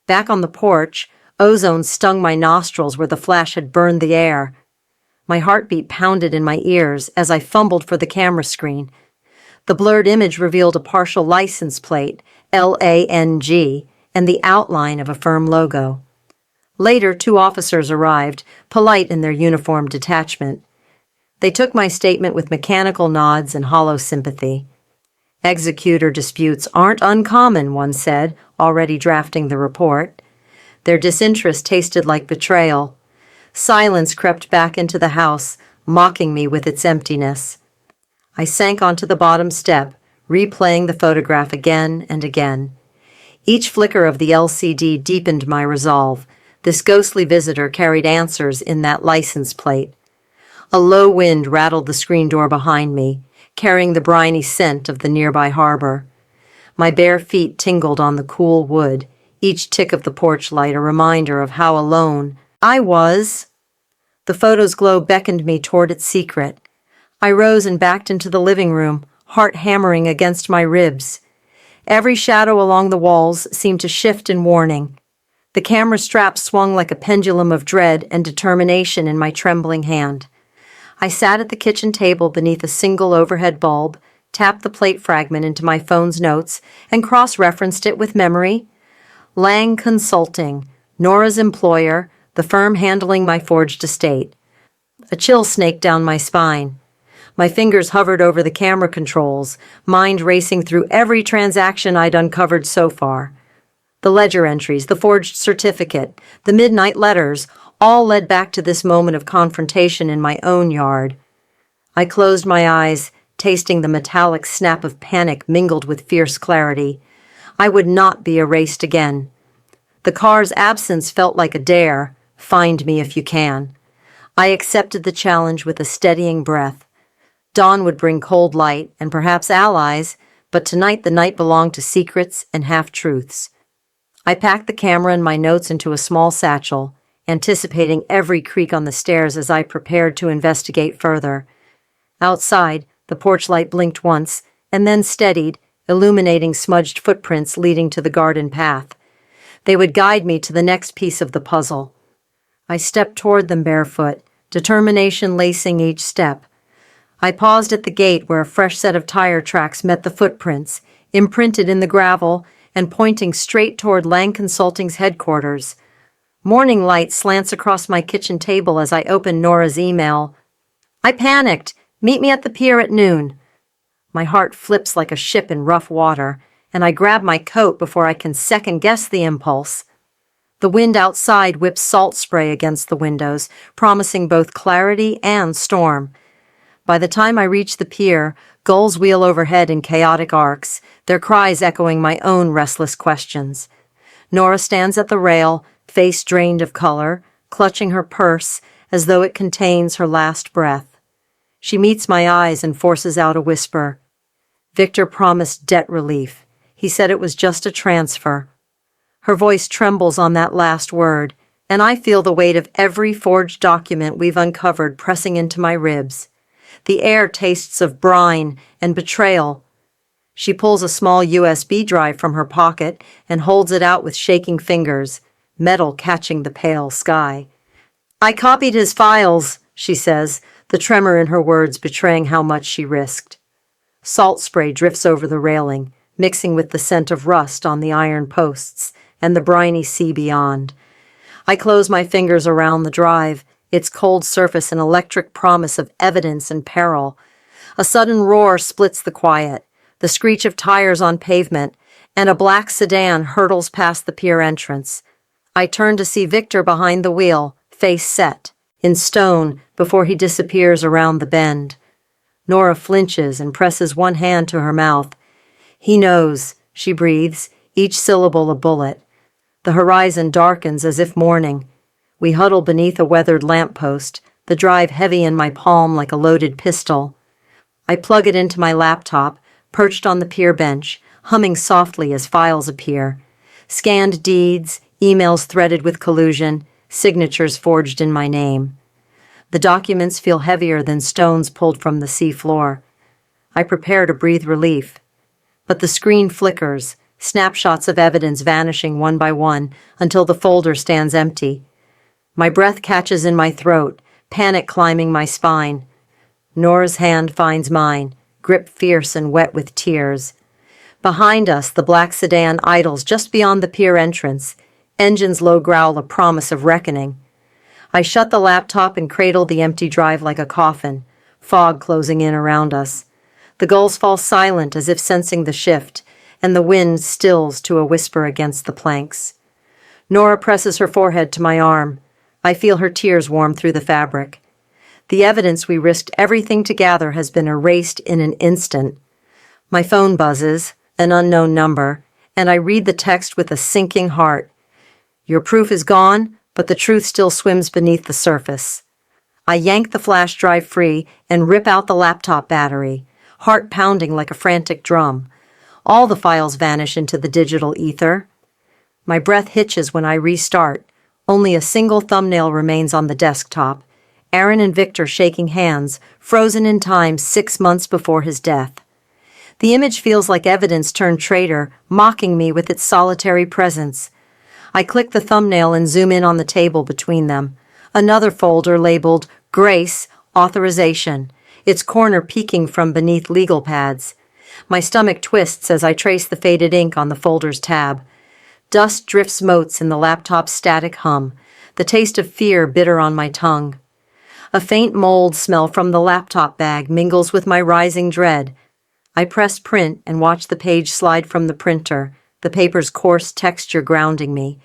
Back on the porch, ozone stung my nostrils where the flash had burned the air. My heartbeat pounded in my ears as I fumbled for the camera screen. The blurred image revealed a partial license plate, LANG, and the outline of a firm logo. Later, 2 officers arrived, polite in their uniform detachment. They took my statement with mechanical nods and hollow sympathy. "Executor disputes aren't uncommon," one said, already drafting the report. Their disinterest tasted like betrayal. Silence crept back into the house, mocking me with its emptiness. I sank onto the bottom step, replaying the photograph again and again. Each flicker of the LCD deepened my resolve. This ghostly visitor carried answers in that license plate. A low wind rattled the screen door behind me, carrying the briny scent of the nearby harbor. My bare feet tingled on the cool wood, each tick of the porch light a reminder of how alone I was. The photo's glow beckoned me toward its secret. I rose and backed into the living room, heart hammering against my ribs. Every shadow along the walls seemed to shift in warning. The camera strap swung like a pendulum of dread and determination in my trembling hand. I sat at the kitchen table beneath a single overhead bulb, tapped the plate fragment into my phone's notes, and cross-referenced it with memory. Lang Consulting, Nora's employer, the firm handling my forged estate. A chill snaked down my spine. My fingers hovered over the camera controls, mind racing through every transaction I'd uncovered so far. The ledger entries, the forged certificate, the midnight letters, all led back to this moment of confrontation in my own yard. I closed my eyes, tasting the metallic snap of panic mingled with fierce clarity. I would not be erased again. The car's absence felt like a dare. Find me if you can. I accepted the challenge with a steadying breath. Dawn would bring cold light and perhaps allies, but tonight the night belonged to secrets and half-truths. I packed the camera and my notes into a small satchel, anticipating every creak on the stairs as I prepared to investigate further. Outside, the porch light blinked once, and then steadied, illuminating smudged footprints leading to the garden path. They would guide me to the next piece of the puzzle. I stepped toward them barefoot, determination lacing each step. I paused at the gate where a fresh set of tire tracks met the footprints, imprinted in the gravel and pointing straight toward Lang Consulting's headquarters. Morning light slants across my kitchen table as I open Nora's email. I panicked. Meet me at the pier at noon. My heart flips like a ship in rough water, and I grab my coat before I can second-guess the impulse. The wind outside whips salt spray against the windows, promising both clarity and storm. By the time I reach the pier, gulls wheel overhead in chaotic arcs, their cries echoing my own restless questions. Nora stands at the rail, face drained of color, clutching her purse as though it contains her last breath. She meets my eyes and forces out a whisper. Victor promised debt relief. He said it was just a transfer. Her voice trembles on that last word, and I feel the weight of every forged document we've uncovered pressing into my ribs. The air tastes of brine and betrayal. She pulls a small USB drive from her pocket and holds it out with shaking fingers, metal catching the pale sky. I copied his files, she says, the tremor in her words betraying how much she risked. Salt spray drifts over the railing, mixing with the scent of rust on the iron posts and the briny sea beyond. I close my fingers around the drive, its cold surface an electric promise of evidence and peril. A sudden roar splits the quiet, the screech of tires on pavement, and a black sedan hurtles past the pier entrance. I turn to see Victor behind the wheel, face set, in stone, before he disappears around the bend. Nora flinches and presses one hand to her mouth. He knows, she breathes, each syllable a bullet. The horizon darkens as if mourning. We huddle beneath a weathered lamppost, the drive heavy in my palm like a loaded pistol. I plug it into my laptop, perched on the pier bench, humming softly as files appear. Scanned deeds, emails threaded with collusion, signatures forged in my name. The documents feel heavier than stones pulled from the sea floor. I prepare to breathe relief. But the screen flickers, snapshots of evidence vanishing one by one until the folder stands empty. My breath catches in my throat, panic climbing my spine. Nora's hand finds mine, grip fierce and wet with tears. Behind us, the black sedan idles just beyond the pier entrance. Engine's low growl a promise of reckoning. I shut the laptop and cradle the empty drive like a coffin, fog closing in around us. The gulls fall silent as if sensing the shift, and the wind stills to a whisper against the planks. Nora presses her forehead to my arm. I feel her tears warm through the fabric. The evidence we risked everything to gather has been erased in an instant. My phone buzzes, an unknown number, and I read the text with a sinking heart. Your proof is gone, but the truth still swims beneath the surface. I yank the flash drive free and rip out the laptop battery, heart pounding like a frantic drum. All the files vanish into the digital ether. My breath hitches when I restart. Only a single thumbnail remains on the desktop. Aaron and Victor shaking hands, frozen in time 6 months before his death. The image feels like evidence turned traitor, mocking me with its solitary presence. I click the thumbnail and zoom in on the table between them. Another folder labeled Grace Authorization, its corner peeking from beneath legal pads. My stomach twists as I trace the faded ink on the folder's tab. Dust drifts motes in the laptop's static hum, the taste of fear bitter on my tongue. A faint mold smell from the laptop bag mingles with my rising dread. I press print and watch the page slide from the printer, the paper's coarse texture grounding me.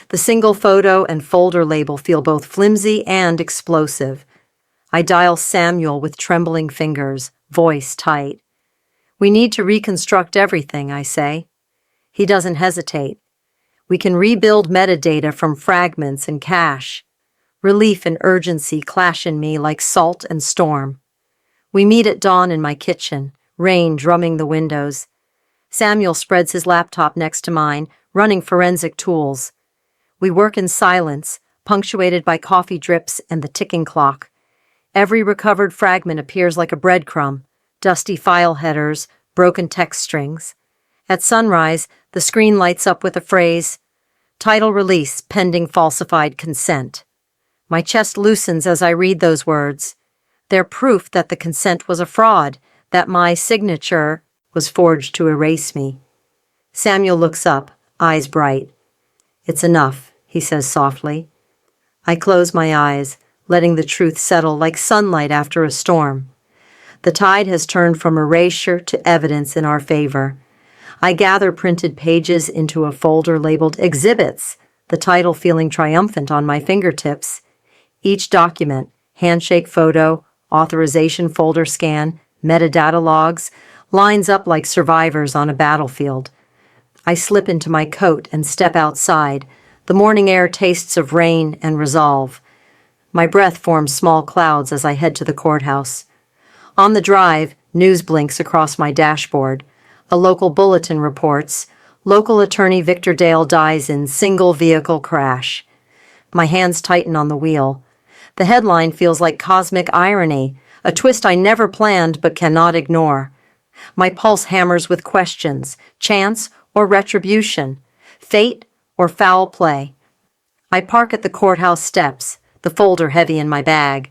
The single photo and folder label feel both flimsy and explosive. I dial Samuel with trembling fingers, voice tight. We need to reconstruct everything, I say. He doesn't hesitate. We can rebuild metadata from fragments and cache. Relief and urgency clash in me like salt and storm. We meet at dawn in my kitchen, rain drumming the windows. Samuel spreads his laptop next to mine, running forensic tools. We work in silence, punctuated by coffee drips and the ticking clock. Every recovered fragment appears like a breadcrumb, dusty file headers, broken text strings. At sunrise, the screen lights up with a phrase, "Title release pending falsified consent." My chest loosens as I read those words. They're proof that the consent was a fraud, that my signature was forged to erase me. Samuel looks up, eyes bright. "It's enough," he says softly. I close my eyes, letting the truth settle like sunlight after a storm. The tide has turned from erasure to evidence in our favor. I gather printed pages into a folder labeled Exhibits, the title feeling triumphant on my fingertips. Each document, handshake photo, authorization folder scan, metadata logs, lines up like survivors on a battlefield. I slip into my coat and step outside. The morning air tastes of rain and resolve. My breath forms small clouds as I head to the courthouse. On the drive, news blinks across my dashboard. A local bulletin reports, local attorney Victor Dale dies in single vehicle crash. My hands tighten on the wheel. The headline feels like cosmic irony, a twist I never planned but cannot ignore. My pulse hammers with questions, chance or retribution, fate or foul play. I park at the courthouse steps, the folder heavy in my bag.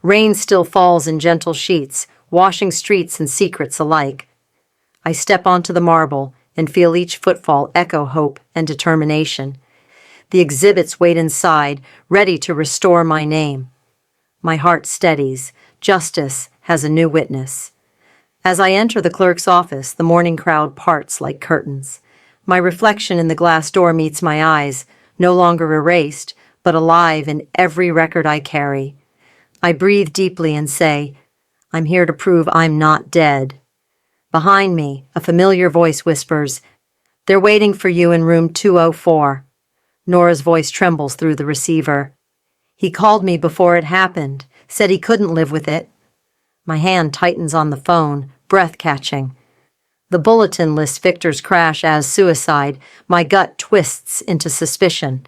Rain still falls in gentle sheets, washing streets and secrets alike. I step onto the marble and feel each footfall echo hope and determination. The exhibits wait inside, ready to restore my name. My heart steadies. Justice has a new witness. As I enter the clerk's office, the morning crowd parts like curtains. My reflection in the glass door meets my eyes, no longer erased, but alive in every record I carry. I breathe deeply and say, "I'm here to prove I'm not dead." Behind me, a familiar voice whispers, "They're waiting for you in room 204. Nora's voice trembles through the receiver. "He called me before it happened, said he couldn't live with it." My hand tightens on the phone, breath catching. The bulletin lists Victor's crash as suicide. My gut twists into suspicion.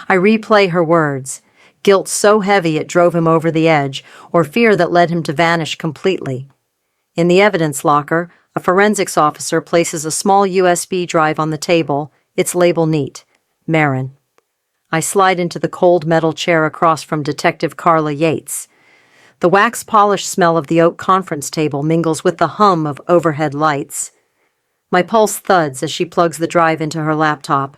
I replay her words, guilt so heavy it drove him over the edge, or fear that led him to vanish completely. In the evidence locker, a forensics officer places a small USB drive on the table, its label neat, Marin. I slide into the cold metal chair across from Detective Carla Yates. The wax polish smell of the oak conference table mingles with the hum of overhead lights. My pulse thuds as she plugs the drive into her laptop.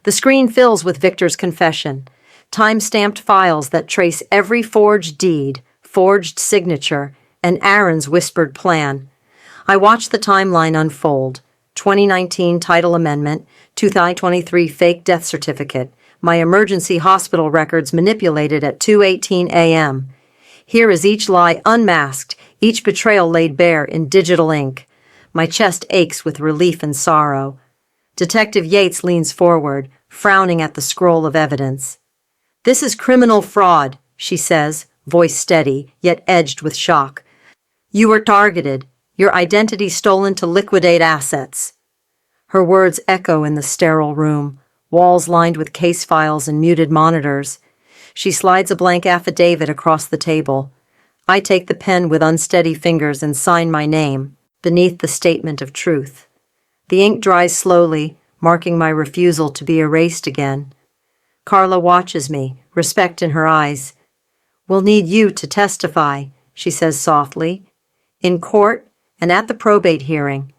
The screen fills with Victor's confession, time-stamped files that trace every forged deed, forged signature, and Aaron's whispered plan. I watch the timeline unfold. 2019 title amendment, 2023 fake death certificate, my emergency hospital records manipulated at 2:18 a.m. Here is each lie unmasked, each betrayal laid bare in digital ink. My chest aches with relief and sorrow. Detective Yates leans forward, frowning at the scroll of evidence. "This is criminal fraud," she says, voice steady, yet edged with shock. "You were targeted, your identity stolen to liquidate assets." Her words echo in the sterile room, walls lined with case files and muted monitors. She slides a blank affidavit across the table. I take the pen with unsteady fingers and sign my name beneath the statement of truth. The ink dries slowly, marking my refusal to be erased again. Carla watches me, respect in her eyes. "We'll need you to testify," she says softly, "in court and at the probate hearing."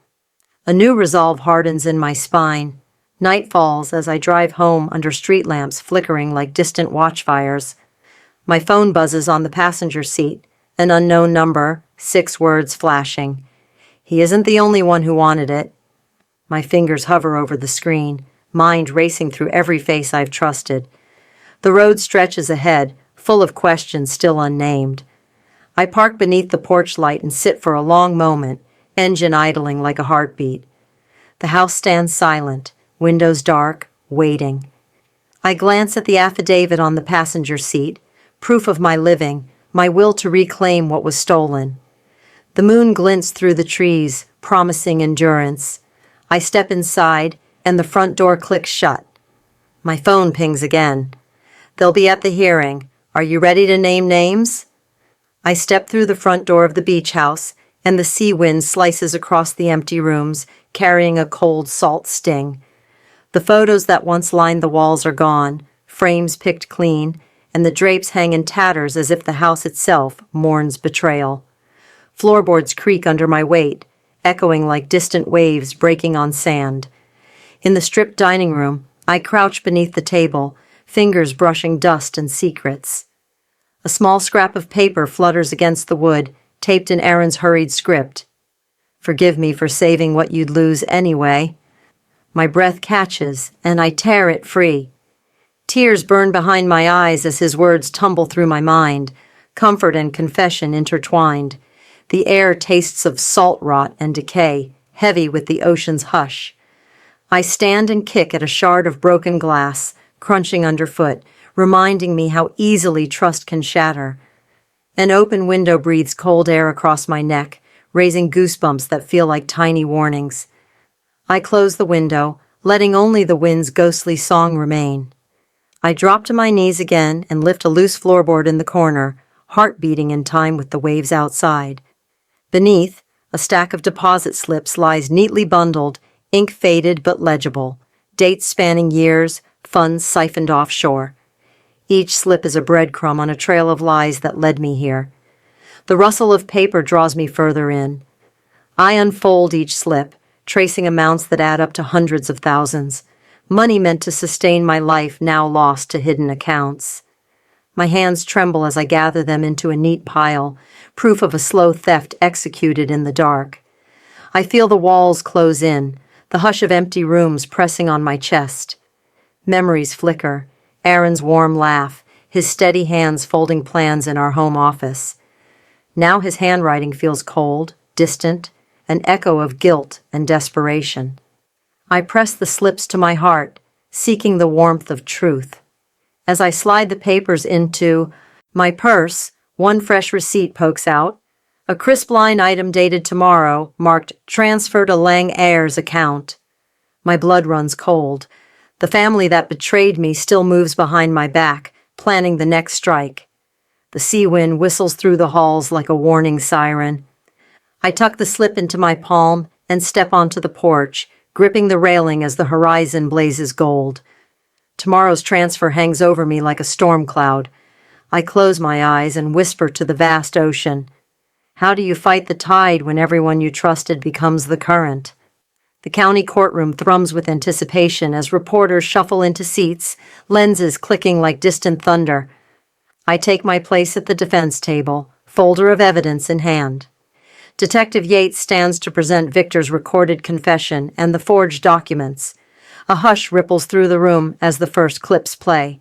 A new resolve hardens in my spine. Night falls as I drive home under street lamps flickering like distant watchfires. My phone buzzes on the passenger seat, an unknown number, 6 words flashing. He isn't the only one who wanted it. My fingers hover over the screen, mind racing through every face I've trusted. The road stretches ahead, full of questions still unnamed. I park beneath the porch light and sit for a long moment, engine idling like a heartbeat. The house stands silent, windows dark, waiting. I glance at the affidavit on the passenger seat, proof of my living, my will to reclaim what was stolen. The moon glints through the trees, promising endurance. I step inside, and the front door clicks shut. My phone pings again. They'll be at the hearing. Are you ready to name names? I step through the front door of the beach house, and the sea wind slices across the empty rooms, carrying a cold salt sting. The photos that once lined the walls are gone, frames picked clean, and the drapes hang in tatters as if the house itself mourns betrayal. Floorboards creak under my weight, echoing like distant waves breaking on sand. In the stripped dining room, I crouch beneath the table, fingers brushing dust and secrets. A small scrap of paper flutters against the wood, taped in Aaron's hurried script. Forgive me for saving what you'd lose anyway. My breath catches, and I tear it free. Tears burn behind my eyes as his words tumble through my mind, comfort and confession intertwined. The air tastes of salt rot and decay, heavy with the ocean's hush. I stand and kick at a shard of broken glass, crunching underfoot, reminding me how easily trust can shatter. An open window breathes cold air across my neck, raising goosebumps that feel like tiny warnings. I close the window, letting only the wind's ghostly song remain. I drop to my knees again and lift a loose floorboard in the corner, heart beating in time with the waves outside. Beneath, a stack of deposit slips lies neatly bundled, ink faded but legible, dates spanning years, funds siphoned offshore. Each slip is a breadcrumb on a trail of lies that led me here. The rustle of paper draws me further in. I unfold each slip, tracing amounts that add up to hundreds of thousands. Money meant to sustain my life now lost to hidden accounts. My hands tremble as I gather them into a neat pile, proof of a slow theft executed in the dark. I feel the walls close in, the hush of empty rooms pressing on my chest. Memories flicker, Aaron's warm laugh, his steady hands folding plans in our home office. Now his handwriting feels cold, distant, an echo of guilt and desperation. I press the slips to my heart, seeking the warmth of truth. As I slide the papers into my purse, one fresh receipt pokes out. A crisp line item dated tomorrow, marked "Transfer to Lang Ayers account." My blood runs cold. The family that betrayed me still moves behind my back, planning the next strike. The sea wind whistles through the halls like a warning siren. I tuck the slip into my palm and step onto the porch, gripping the railing as the horizon blazes gold. Tomorrow's transfer hangs over me like a storm cloud. I close my eyes and whisper to the vast ocean. How do you fight the tide when everyone you trusted becomes the current? The county courtroom thrums with anticipation as reporters shuffle into seats, lenses clicking like distant thunder. I take my place at the defense table, folder of evidence in hand. Detective Yates stands to present Victor's recorded confession and the forged documents. A hush ripples through the room as the first clips play.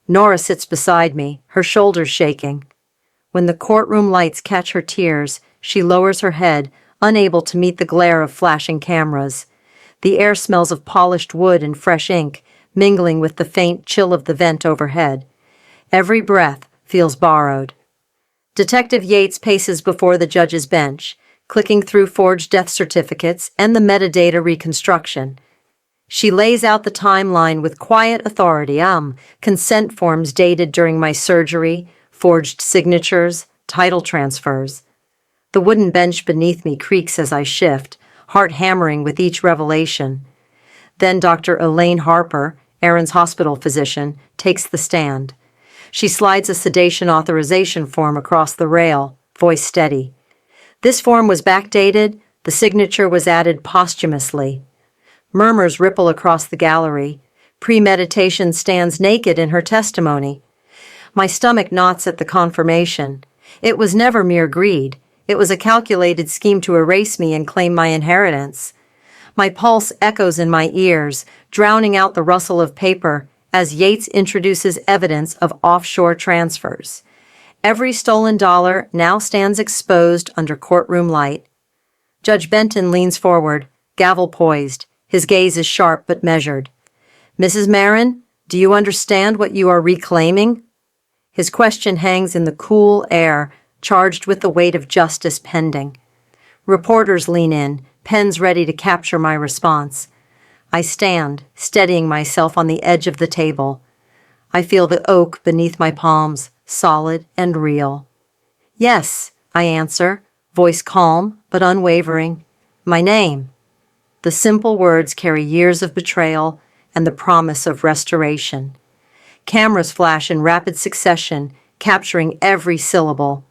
Nora sits beside me, her shoulders shaking. When the courtroom lights catch her tears, she lowers her head, unable to meet the glare of flashing cameras. The air smells of polished wood and fresh ink, mingling with the faint chill of the vent overhead. Every breath feels borrowed. Detective Yates paces before the judge's bench, clicking through forged death certificates and the metadata reconstruction. She lays out the timeline with quiet authority. Consent forms dated during my surgery, forged signatures, title transfers. The wooden bench beneath me creaks as I shift, heart hammering with each revelation. Then Dr. Elaine Harper, Aaron's hospital physician, takes the stand. She slides a sedation authorization form across the rail, voice steady. This form was backdated, the signature was added posthumously. Murmurs ripple across the gallery. Premeditation stands naked in her testimony. My stomach knots at the confirmation. It was never mere greed. It was a calculated scheme to erase me and claim my inheritance. My pulse echoes in my ears, drowning out the rustle of paper as Yates introduces evidence of offshore transfers. Every stolen dollar now stands exposed under courtroom light. Judge Benton leans forward, gavel poised. His gaze is sharp but measured. Mrs. Marin, Do you understand what you are reclaiming? His question hangs in the cool air, charged with the weight of justice pending. Reporters lean in, pens ready to capture my response. I stand, steadying myself on the edge of the table. I feel the oak beneath my palms, solid and real. Yes, I answer, voice calm but unwavering. My name. The simple words carry years of betrayal and the promise of restoration. Cameras flash in rapid succession, capturing every syllable.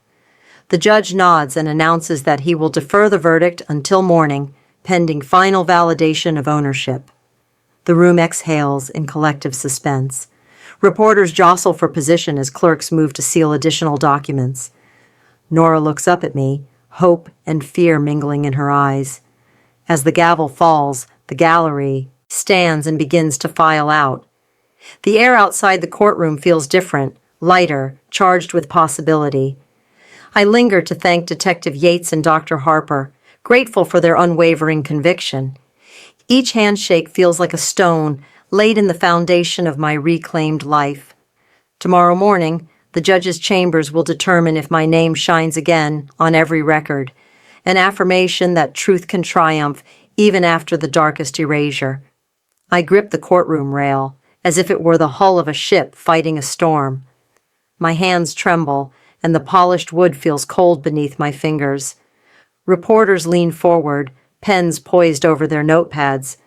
The judge nods and announces that he will defer the verdict until morning, pending final validation of ownership. The room exhales in collective suspense. Reporters jostle for position as clerks move to seal additional documents. Nora looks up at me, hope and fear mingling in her eyes. As the gavel falls, the gallery stands and begins to file out. The air outside the courtroom feels different, lighter, charged with possibility. I linger to thank Detective Yates and Dr. Harper, grateful for their unwavering conviction. Each handshake feels like a stone laid in the foundation of my reclaimed life. Tomorrow morning, the judge's chambers will determine if my name shines again on every record, an affirmation that truth can triumph even after the darkest erasure. I grip the courtroom rail, as if it were the hull of a ship fighting a storm. My hands tremble, and the polished wood feels cold beneath my fingers. Reporters lean forward, pens poised over their notepads.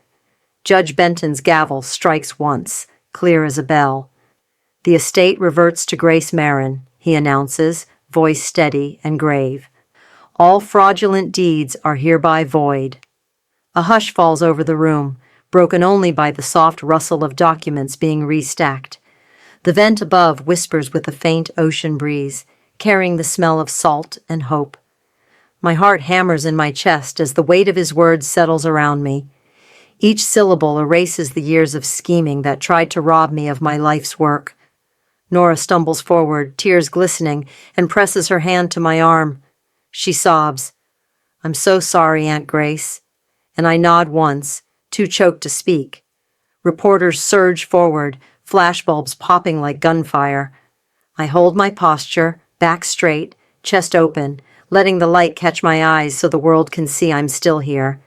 Judge Benton's gavel strikes once, clear as a bell. The estate reverts to Grace Marin, he announces, voice steady and grave. All fraudulent deeds are hereby void. A hush falls over the room, broken only by the soft rustle of documents being restacked. The vent above whispers with a faint ocean breeze, carrying the smell of salt and hope. My heart hammers in my chest as the weight of his words settles around me. Each syllable erases the years of scheming that tried to rob me of my life's work. Nora stumbles forward, tears glistening, and presses her hand to my arm. She sobs, "I'm so sorry, Aunt Grace." And I nod once, too choked to speak. Reporters surge forward, flashbulbs popping like gunfire. I hold my posture, back straight, chest open, letting the light catch my eyes so the world can see I'm still here.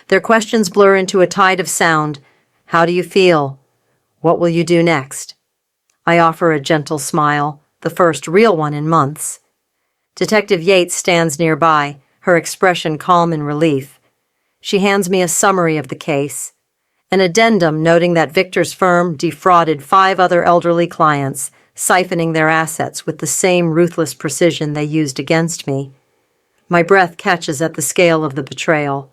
Their questions blur into a tide of sound. How do you feel? What will you do next? I offer a gentle smile, the first real one in months. Detective Yates stands nearby, her expression calm in relief. She hands me a summary of the case, an addendum noting that Victor's firm defrauded 5 other elderly clients, siphoning their assets with the same ruthless precision they used against me. My breath catches at the scale of the betrayal.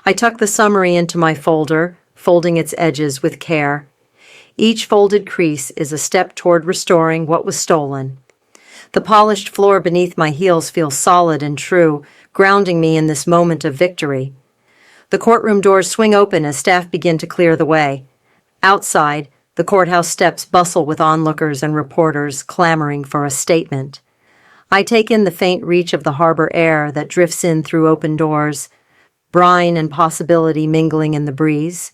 I tuck the summary into my folder, folding its edges with care. Each folded crease is a step toward restoring what was stolen. The polished floor beneath my heels feels solid and true, grounding me in this moment of victory. The courtroom doors swing open as staff begin to clear the way. Outside, the courthouse steps bustle with onlookers and reporters clamoring for a statement. I take in the faint reach of the harbor air that drifts in through open doors, brine and possibility mingling in the breeze.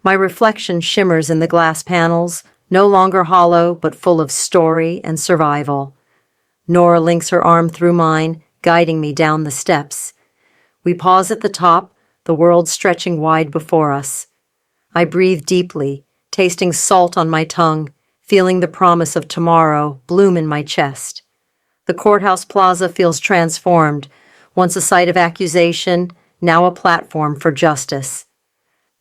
My reflection shimmers in the glass panels, no longer hollow but full of story and survival. Nora links her arm through mine, guiding me down the steps. We pause at the top, the world stretching wide before us. I breathe deeply, tasting salt on my tongue, feeling the promise of tomorrow bloom in my chest. The courthouse plaza feels transformed, once a site of accusation, now a platform for justice.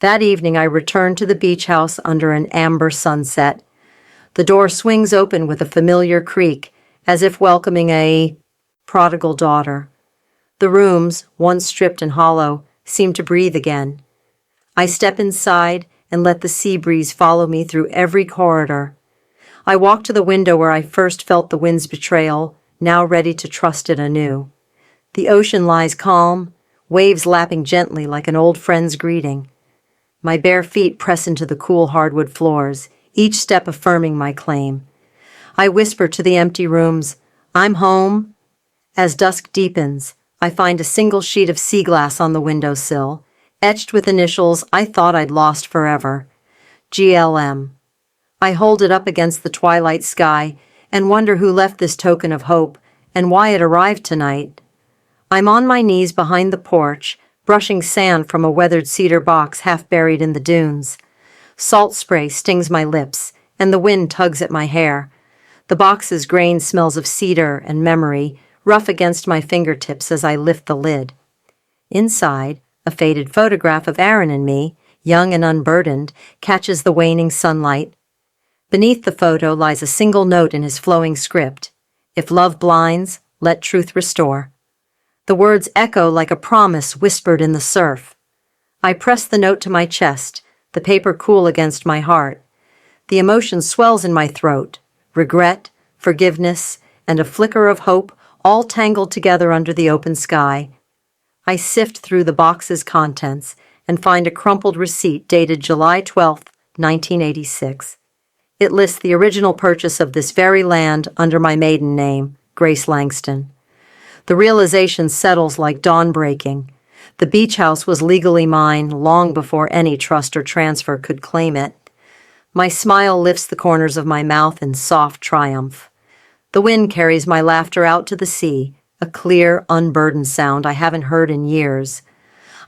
That evening I return to the beach house under an amber sunset. The door swings open with a familiar creak, as if welcoming a prodigal daughter. The rooms, once stripped and hollow, seem to breathe again. I step inside and let the sea breeze follow me through every corridor. I walk to the window where I first felt the wind's betrayal, now ready to trust it anew. The ocean lies calm, waves lapping gently like an old friend's greeting. My bare feet press into the cool hardwood floors, each step affirming my claim. I whisper to the empty rooms, "I'm home." As dusk deepens, I find a single sheet of sea glass on the windowsill, etched with initials I thought I'd lost forever. GLM. I hold it up against the twilight sky and wonder who left this token of hope and why it arrived tonight. I'm on my knees behind the porch, brushing sand from a weathered cedar box half buried in the dunes. Salt spray stings my lips, and the wind tugs at my hair. The box's grain smells of cedar and memory, rough against my fingertips as I lift the lid. Inside, a faded photograph of Aaron and me, young and unburdened, catches the waning sunlight. Beneath the photo lies a single note in his flowing script: "If love blinds, let truth restore." The words echo like a promise whispered in the surf. I press the note to my chest, the paper cool against my heart. The emotion swells in my throat: regret, forgiveness, and a flicker of hope, all tangled together under the open sky. I sift through the box's contents and find a crumpled receipt dated July 12, 1986. It lists the original purchase of this very land under my maiden name, Grace Langston. The realization settles like dawn breaking. The beach house was legally mine long before any trust or transfer could claim it. My smile lifts the corners of my mouth in soft triumph. The wind carries my laughter out to the sea, a clear, unburdened sound I haven't heard in years.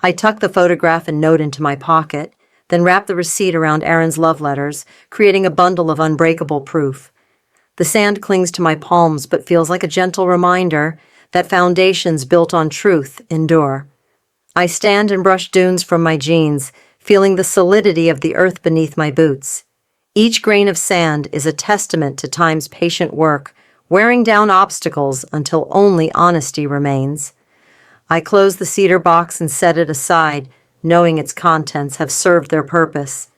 I tuck the photograph and note into my pocket, then wrap the receipt around Aaron's love letters, creating a bundle of unbreakable proof. The sand clings to my palms but feels like a gentle reminder that foundations built on truth endure. I stand and brush dunes from my jeans, feeling the solidity of the earth beneath my boots. Each grain of sand is a testament to time's patient work, wearing down obstacles until only honesty remains. I close the cedar box and set it aside, knowing its contents have served their purpose.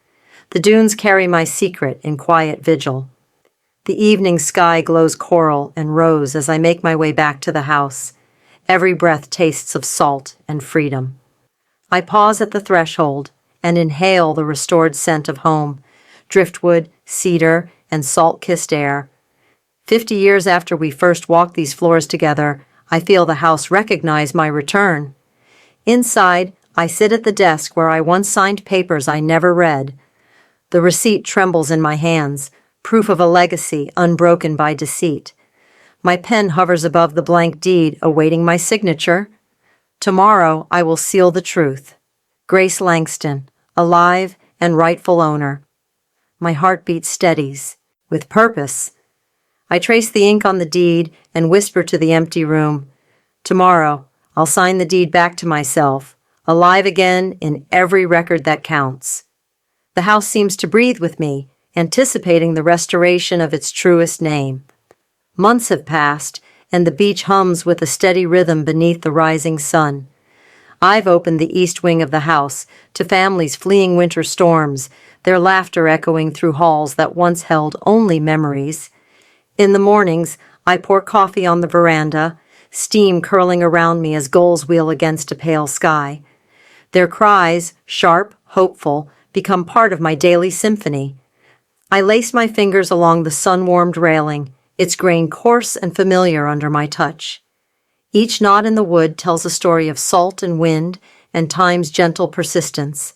The dunes carry my secret in quiet vigil. The evening sky glows coral and rose as I make my way back to the house. Every breath tastes of salt and freedom. I pause at the threshold and inhale the restored scent of home: driftwood, cedar, and salt-kissed air. 50 years after we first walked these floors together, I feel the house recognize my return. Inside, I sit at the desk where I once signed papers I never read. The receipt trembles in my hands, proof of a legacy unbroken by deceit. My pen hovers above the blank deed, awaiting my signature. Tomorrow I will seal the truth. Grace Langston, alive and rightful owner. My heartbeat steadies, with purpose. I trace the ink on the deed and whisper to the empty room: tomorrow I'll sign the deed back to myself, alive again in every record that counts. The house seems to breathe with me, anticipating the restoration of its truest name. Months have passed, and the beach hums with a steady rhythm beneath the rising sun. I've opened the east wing of the house to families fleeing winter storms, their laughter echoing through halls that once held only memories. In the mornings, I pour coffee on the veranda, steam curling around me as gulls wheel against a pale sky. Their cries, sharp, hopeful, become part of my daily symphony. I lace my fingers along the sun-warmed railing, its grain coarse and familiar under my touch. Each knot in the wood tells a story of salt and wind and time's gentle persistence.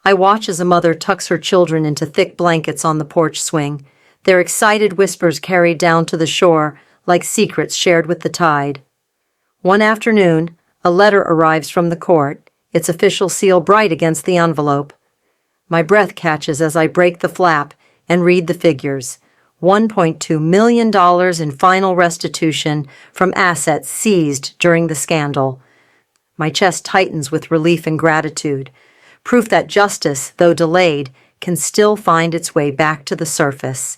I watch as a mother tucks her children into thick blankets on the porch swing, their excited whispers carried down to the shore like secrets shared with the tide. One afternoon, a letter arrives from the court, its official seal bright against the envelope. My breath catches as I break the flap and read the figures: $1.2 million in final restitution from assets seized during the scandal. My chest tightens with relief and gratitude, proof that justice, though delayed, can still find its way back to the surface.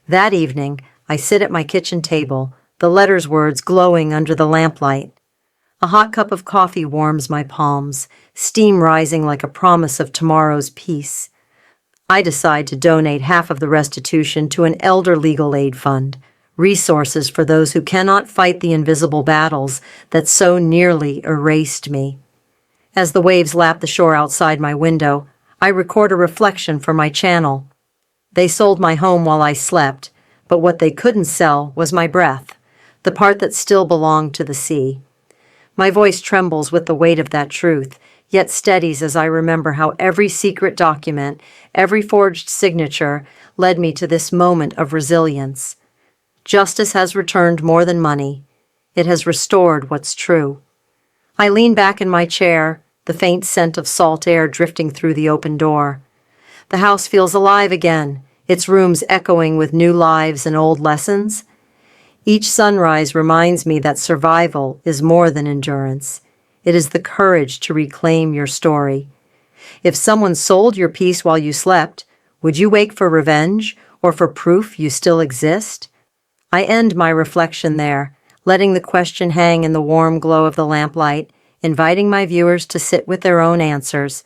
That evening, I sit at my kitchen table, the letter's words glowing under the lamplight. A hot cup of coffee warms my palms, steam rising like a promise of tomorrow's peace. I decide to donate half of the restitution to an elder legal aid fund, resources for those who cannot fight the invisible battles that so nearly erased me. As the waves lap the shore outside my window, I record a reflection for my channel. They sold my home while I slept, but what they couldn't sell was my breath, the part that still belonged to the sea. My voice trembles with the weight of that truth, yet steadies as I remember how every secret document, every forged signature led me to this moment of resilience. Justice has returned more than money. It has restored what's true. I lean back in my chair, the faint scent of salt air drifting through the open door. The house feels alive again, its rooms echoing with new lives and old lessons. Each sunrise reminds me that survival is more than endurance. It is the courage to reclaim your story. If someone sold your peace while you slept, would you wake for revenge or for proof you still exist? I end my reflection there, letting the question hang in the warm glow of the lamplight, inviting my viewers to sit with their own answers.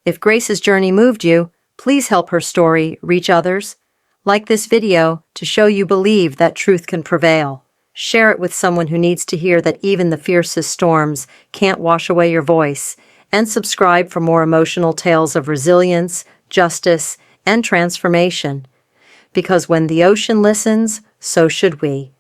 If Grace's journey moved you, please help her story reach others. Like this video to show you believe that truth can prevail. Share it with someone who needs to hear that even the fiercest storms can't wash away your voice. And subscribe for more emotional tales of resilience, justice, and transformation. Because when the ocean listens, so should we.